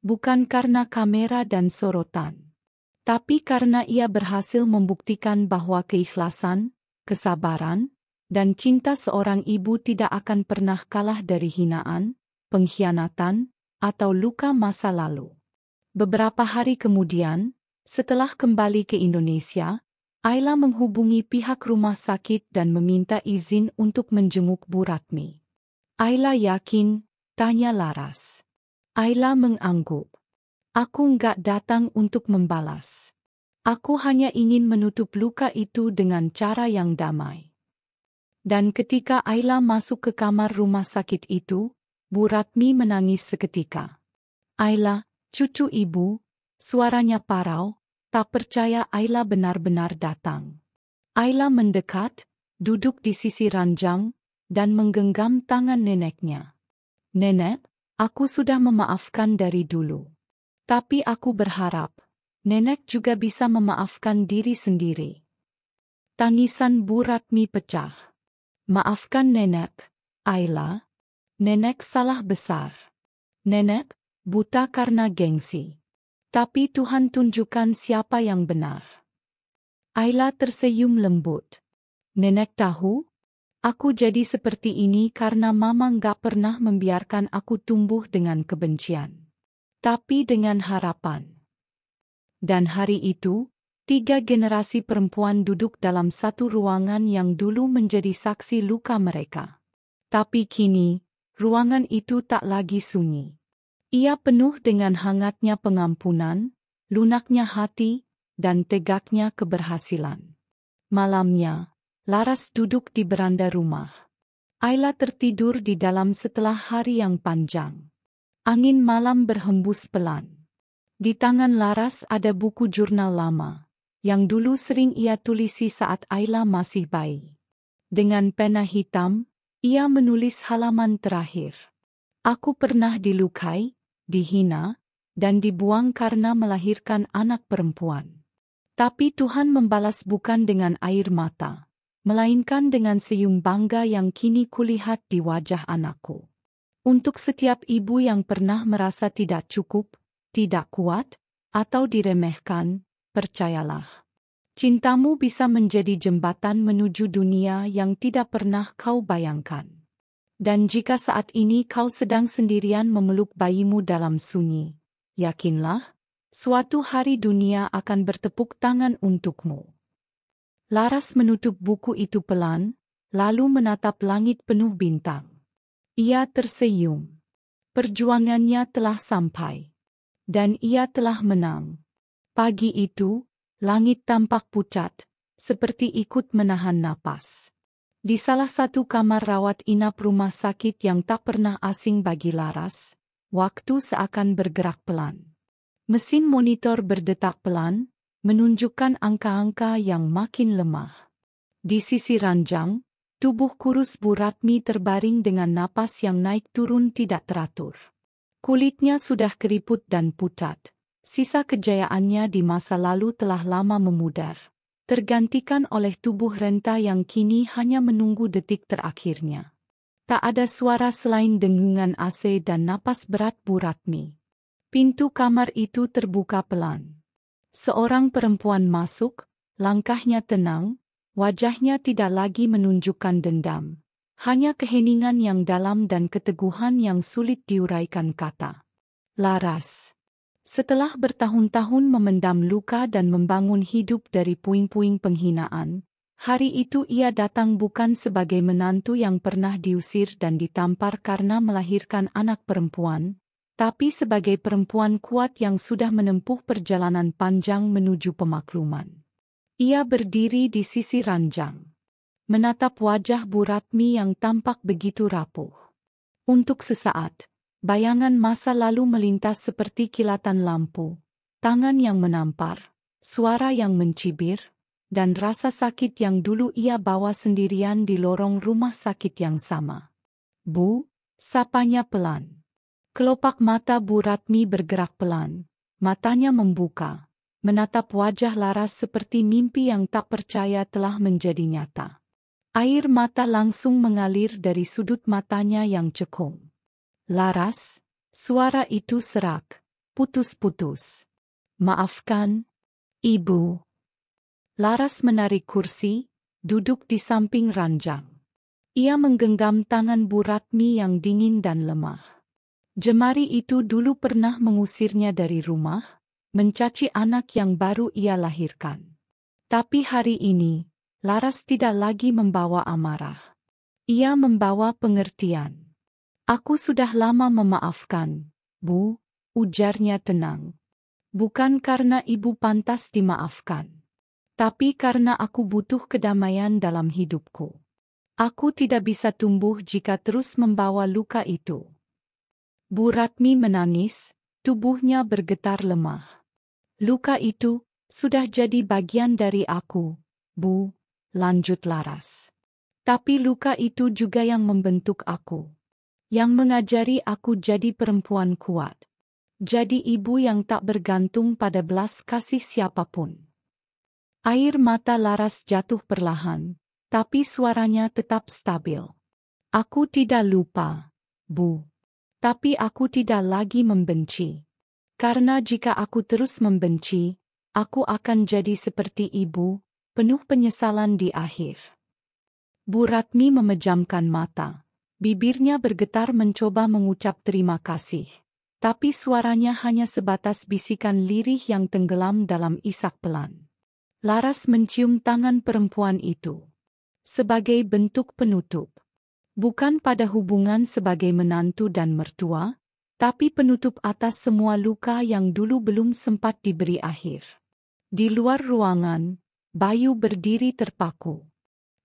S1: Bukan karena kamera dan sorotan. Tapi karena ia berhasil membuktikan bahwa keikhlasan, kesabaran, dan cinta seorang ibu tidak akan pernah kalah dari hinaan, pengkhianatan, atau luka masa lalu. Beberapa hari kemudian, setelah kembali ke Indonesia, Ayla menghubungi pihak rumah sakit dan meminta izin untuk menjenguk Bu Ratmi. Ayla yakin, tanya Laras. Ayla mengangguk. Aku nggak datang untuk membalas. Aku hanya ingin menutup luka itu dengan cara yang damai. Dan ketika Ayla masuk ke kamar rumah sakit itu, Bu Ratmi menangis seketika. Ayla, cucu ibu, suaranya parau, tak percaya Ayla benar-benar datang. Ayla mendekat, duduk di sisi ranjang, dan menggenggam tangan neneknya. Nenek, aku sudah memaafkan dari dulu. Tapi aku berharap, nenek juga bisa memaafkan diri sendiri. Tangisan Bu Ratmi pecah. Maafkan nenek, Ayla. Nenek salah besar. Nenek buta karena gengsi. Tapi Tuhan tunjukkan siapa yang benar. Ayla tersenyum lembut. Nenek tahu, aku jadi seperti ini karena Mama nggak pernah membiarkan aku tumbuh dengan kebencian. Tapi dengan harapan. Dan hari itu, 3 generasi perempuan duduk dalam satu ruangan yang dulu menjadi saksi luka mereka. Tapi kini, ruangan itu tak lagi sunyi. Ia penuh dengan hangatnya pengampunan, lunaknya hati, dan tegaknya keberhasilan. Malamnya, Laras duduk di beranda rumah. Ayla tertidur di dalam setelah hari yang panjang. Angin malam berhembus pelan. Di tangan Laras ada buku jurnal lama yang dulu sering ia tulisi saat Ayla masih bayi. Dengan pena hitam, ia menulis halaman terakhir. Aku pernah dilukai, dihina, dan dibuang karena melahirkan anak perempuan. Tapi Tuhan membalas bukan dengan air mata, melainkan dengan senyum bangga yang kini kulihat di wajah anakku. Untuk setiap ibu yang pernah merasa tidak cukup, tidak kuat, atau diremehkan, percayalah. Cintamu bisa menjadi jembatan menuju dunia yang tidak pernah kau bayangkan. Dan jika saat ini kau sedang sendirian memeluk bayimu dalam sunyi, yakinlah, suatu hari dunia akan bertepuk tangan untukmu. Laras menutup buku itu pelan, lalu menatap langit penuh bintang. Ia tersenyum. Perjuangannya telah sampai. Dan ia telah menang. Pagi itu, langit tampak pucat, seperti ikut menahan napas. Di salah satu kamar rawat inap rumah sakit yang tak pernah asing bagi Laras, waktu seakan bergerak pelan. Mesin monitor berdetak pelan, menunjukkan angka-angka yang makin lemah. Di sisi ranjang, tubuh kurus Bu Ratmi terbaring dengan napas yang naik turun tidak teratur. Kulitnya sudah keriput dan pucat. Sisa kejayaannya di masa lalu telah lama memudar, tergantikan oleh tubuh renta yang kini hanya menunggu detik terakhirnya. Tak ada suara selain dengungan AC dan napas berat Bu Ratmi. Pintu kamar itu terbuka pelan. Seorang perempuan masuk, langkahnya tenang, wajahnya tidak lagi menunjukkan dendam. Hanya keheningan yang dalam dan keteguhan yang sulit diuraikan kata. Laras. Setelah bertahun-tahun memendam luka dan membangun hidup dari puing-puing penghinaan, Hari itu ia datang bukan sebagai menantu yang pernah diusir dan ditampar karena melahirkan anak perempuan, tapi sebagai perempuan kuat yang sudah menempuh perjalanan panjang menuju pemakluman. Ia berdiri di sisi ranjang, menatap wajah Bu Ratmi yang tampak begitu rapuh. Untuk sesaat, bayangan masa lalu melintas seperti kilatan lampu, tangan yang menampar, suara yang mencibir, dan rasa sakit yang dulu ia bawa sendirian di lorong rumah sakit yang sama. "Bu," sapanya pelan. Kelopak mata Bu Ratmi bergerak pelan, matanya membuka, menatap wajah Laras seperti mimpi yang tak percaya telah menjadi nyata. Air mata langsung mengalir dari sudut matanya yang cekung. "Laras," suara itu serak, putus-putus. "Maafkan, Ibu." Laras menarik kursi, duduk di samping ranjang. Ia menggenggam tangan Bu Ratmi yang dingin dan lemah. Jemari itu dulu pernah mengusirnya dari rumah, mencaci anak yang baru ia lahirkan. Tapi hari ini, Laras tidak lagi membawa amarah. Ia membawa pengertian. "Aku sudah lama memaafkan, Bu," ujarnya tenang. "Bukan karena Ibu pantas dimaafkan. Tapi karena aku butuh kedamaian dalam hidupku. Aku tidak bisa tumbuh jika terus membawa luka itu." Bu Ratmi menangis, tubuhnya bergetar lemah. "Luka itu sudah jadi bagian dari aku, Bu," lanjut Laras. "Tapi luka itu juga yang membentuk aku. Yang mengajari aku jadi perempuan kuat. Jadi ibu yang tak bergantung pada belas kasih siapapun." Air mata Laras jatuh perlahan, tapi suaranya tetap stabil. "Aku tidak lupa, Bu. Tapi aku tidak lagi membenci. Karena jika aku terus membenci, aku akan jadi seperti ibu, penuh penyesalan di akhir." Bu Ratmi memejamkan mata. Bibirnya bergetar mencoba mengucap terima kasih. Tapi suaranya hanya sebatas bisikan lirih yang tenggelam dalam isak pelan. Laras mencium tangan perempuan itu. Sebagai bentuk penutup. Bukan pada hubungan sebagai menantu dan mertua, tapi penutup atas semua luka yang dulu belum sempat diberi akhir. Di luar ruangan, Bayu berdiri terpaku.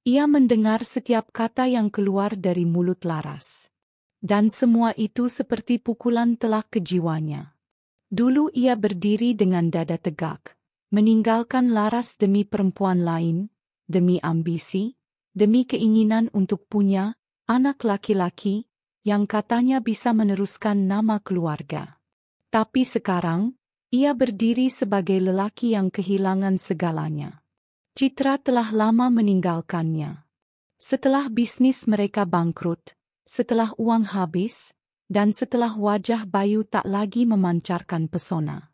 S1: Ia mendengar setiap kata yang keluar dari mulut Laras. Dan semua itu seperti pukulan telak ke jiwanya. Dulu ia berdiri dengan dada tegak, meninggalkan Laras demi perempuan lain, demi ambisi, demi keinginan untuk punya anak laki-laki yang katanya bisa meneruskan nama keluarga. Tapi sekarang, ia berdiri sebagai lelaki yang kehilangan segalanya. Citra telah lama meninggalkannya. Setelah bisnis mereka bangkrut, setelah uang habis, dan setelah wajah Bayu tak lagi memancarkan pesona.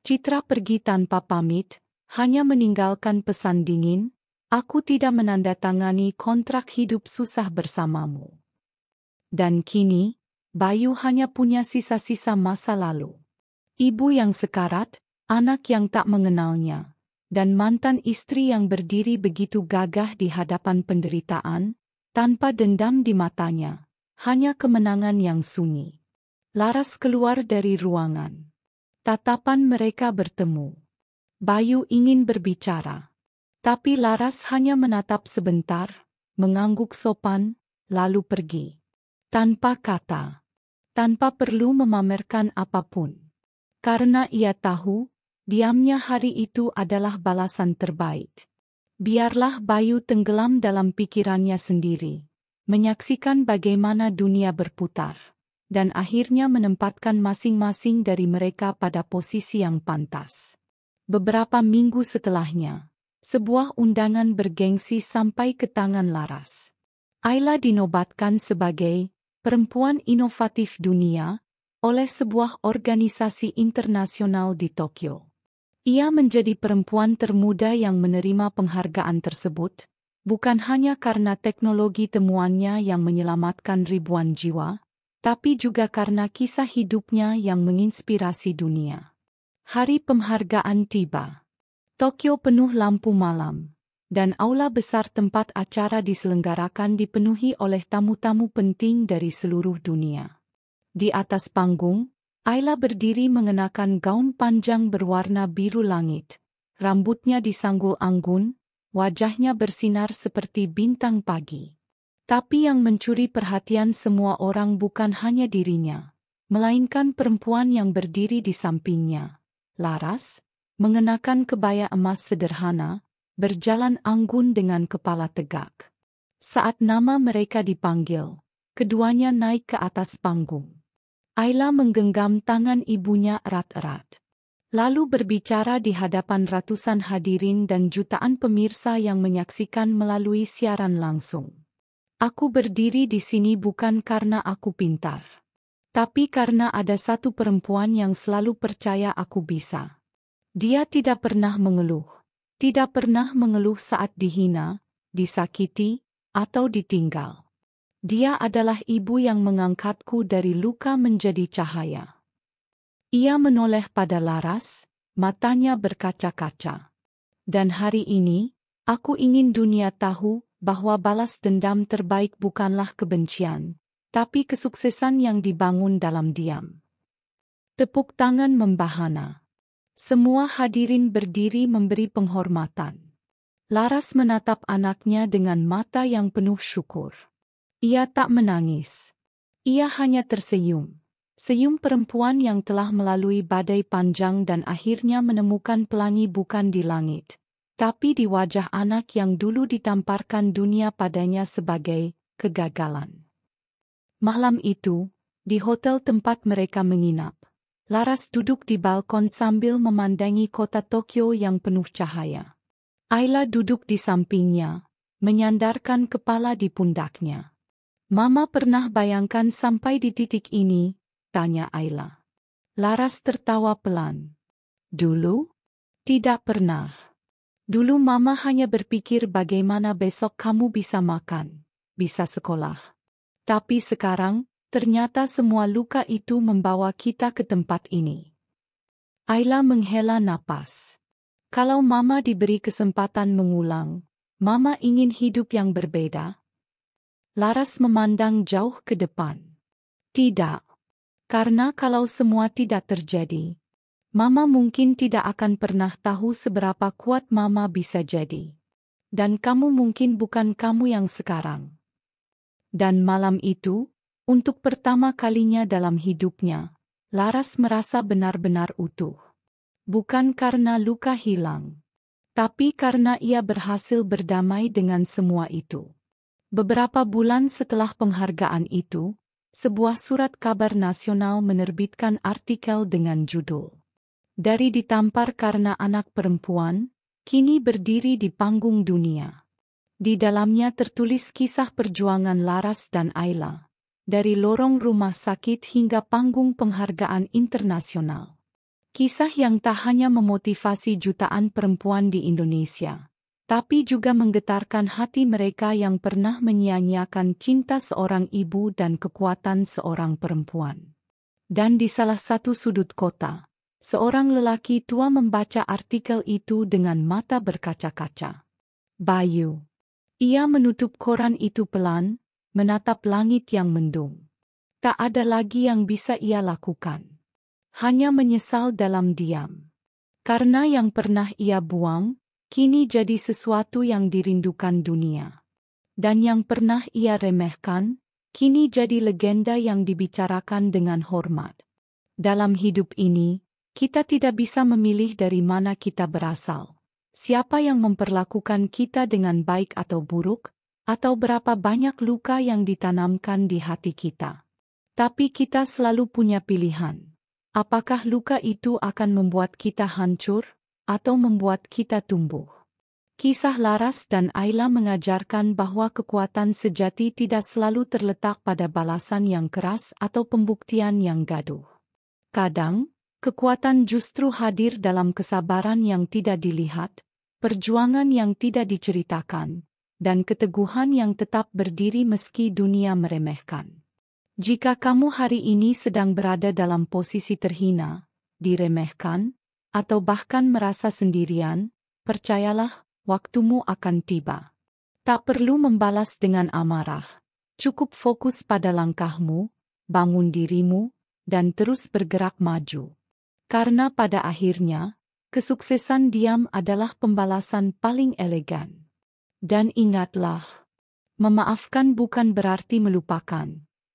S1: Citra pergi tanpa pamit, hanya meninggalkan pesan dingin, "Aku tidak menandatangani kontrak hidup susah bersamamu." Dan kini, Bayu hanya punya sisa-sisa masa lalu. Ibu yang sekarat, anak yang tak mengenalnya, dan mantan istri yang berdiri begitu gagah di hadapan penderitaan, tanpa dendam di matanya, hanya kemenangan yang sunyi. Laras keluar dari ruangan. Tatapan mereka bertemu. Bayu ingin berbicara. Tapi Laras hanya menatap sebentar, mengangguk sopan, lalu pergi. Tanpa kata. Tanpa perlu memamerkan apapun. Karena ia tahu, diamnya hari itu adalah balasan terbaik. Biarlah Bayu tenggelam dalam pikirannya sendiri, menyaksikan bagaimana dunia berputar, dan akhirnya menempatkan masing-masing dari mereka pada posisi yang pantas. Beberapa minggu setelahnya, sebuah undangan bergengsi sampai ke tangan Laras. Ayla dinobatkan sebagai perempuan inovatif dunia oleh sebuah organisasi internasional di Tokyo. Ia menjadi perempuan termuda yang menerima penghargaan tersebut, bukan hanya karena teknologi temuannya yang menyelamatkan ribuan jiwa, tapi juga karena kisah hidupnya yang menginspirasi dunia. Hari penghargaan tiba. Tokyo penuh lampu malam. dan aula besar tempat acara diselenggarakan dipenuhi oleh tamu-tamu penting dari seluruh dunia. Di atas panggung, Ayla berdiri mengenakan gaun panjang berwarna biru langit. Rambutnya disanggul anggun, wajahnya bersinar seperti bintang pagi. Tapi yang mencuri perhatian semua orang bukan hanya dirinya, melainkan perempuan yang berdiri di sampingnya. Laras, mengenakan kebaya emas sederhana, berjalan anggun dengan kepala tegak. Saat nama mereka dipanggil, keduanya naik ke atas panggung. Ayla menggenggam tangan ibunya erat-erat. Lalu berbicara di hadapan ratusan hadirin dan jutaan pemirsa yang menyaksikan melalui siaran langsung. Aku berdiri di sini bukan karena aku pintar, tapi karena ada satu perempuan yang selalu percaya aku bisa. Dia tidak pernah mengeluh. Tidak pernah mengeluh saat dihina, disakiti, atau ditinggal. Dia adalah ibu yang mengangkatku dari luka menjadi cahaya. Ia menoleh pada Laras, matanya berkaca-kaca. Dan hari ini, aku ingin dunia tahu bahwa balas dendam terbaik bukanlah kebencian, tapi kesuksesan yang dibangun dalam diam. Tepuk tangan membahana. Semua hadirin berdiri memberi penghormatan. Laras menatap anaknya dengan mata yang penuh syukur. Ia tak menangis. Ia hanya tersenyum. Senyum perempuan yang telah melalui badai panjang dan akhirnya menemukan pelangi bukan di langit, tapi di wajah anak yang dulu ditamparkan dunia padanya sebagai kegagalan. Malam itu, di hotel tempat mereka menginap, Laras duduk di balkon sambil memandangi kota Tokyo yang penuh cahaya. Ayla duduk di sampingnya, menyandarkan kepala di pundaknya. Mama pernah bayangkan sampai di titik ini? Tanya Ayla. Laras tertawa pelan. Dulu? Tidak pernah. Dulu Mama hanya berpikir bagaimana besok kamu bisa makan, bisa sekolah. Tapi sekarang, ternyata semua luka itu membawa kita ke tempat ini. Ayla menghela napas. Kalau Mama diberi kesempatan mengulang, Mama ingin hidup yang berbeda. Laras memandang jauh ke depan. Tidak. Karena kalau semua tidak terjadi, Mama mungkin tidak akan pernah tahu seberapa kuat Mama bisa jadi. Dan kamu mungkin bukan kamu yang sekarang. Dan malam itu, untuk pertama kalinya dalam hidupnya, Laras merasa benar-benar utuh. Bukan karena luka hilang, tapi karena ia berhasil berdamai dengan semua itu. Beberapa bulan setelah penghargaan itu, sebuah surat kabar nasional menerbitkan artikel dengan judul "Dari ditampar karena anak perempuan, kini berdiri di panggung dunia." Di dalamnya tertulis kisah perjuangan Laras dan Ayla, dari lorong rumah sakit hingga panggung penghargaan internasional. Kisah yang tak hanya memotivasi jutaan perempuan di Indonesia, tapi juga menggetarkan hati mereka yang pernah menyia-nyiakan cinta seorang ibu dan kekuatan seorang perempuan. Dan di salah satu sudut kota, seorang lelaki tua membaca artikel itu dengan mata berkaca-kaca. Bayu. Ia menutup koran itu pelan, menatap langit yang mendung. Tak ada lagi yang bisa ia lakukan. Hanya menyesal dalam diam. Karena yang pernah ia buang, kini jadi sesuatu yang dirindukan dunia. Dan yang pernah ia remehkan, kini jadi legenda yang dibicarakan dengan hormat. Dalam hidup ini, kita tidak bisa memilih dari mana kita berasal. Siapa yang memperlakukan kita dengan baik atau buruk, atau berapa banyak luka yang ditanamkan di hati kita. Tapi kita selalu punya pilihan. Apakah luka itu akan membuat kita hancur, atau membuat kita tumbuh? Kisah Laras dan Ayla mengajarkan bahwa kekuatan sejati tidak selalu terletak pada balasan yang keras atau pembuktian yang gaduh. Kadang, kekuatan justru hadir dalam kesabaran yang tidak dilihat, perjuangan yang tidak diceritakan, dan keteguhan yang tetap berdiri meski dunia meremehkan. Jika kamu hari ini sedang berada dalam posisi terhina, diremehkan, atau bahkan merasa sendirian, percayalah, waktumu akan tiba. Tak perlu membalas dengan amarah. Cukup fokus pada langkahmu, bangun dirimu, dan terus bergerak maju. Karena pada akhirnya, kesuksesan diam adalah pembalasan paling elegan. Dan ingatlah, memaafkan bukan berarti melupakan,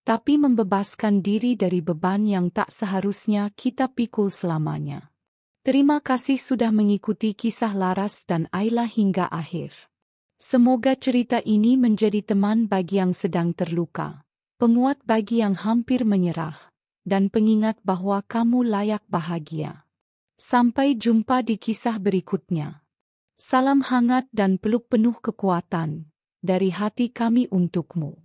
S1: tapi membebaskan diri dari beban yang tak seharusnya kita pikul selamanya. Terima kasih sudah mengikuti kisah Laras dan Ayla hingga akhir. Semoga cerita ini menjadi teman bagi yang sedang terluka, penguat bagi yang hampir menyerah, dan pengingat bahwa kamu layak bahagia. Sampai jumpa di kisah berikutnya. Salam hangat dan peluk penuh kekuatan dari hati kami untukmu.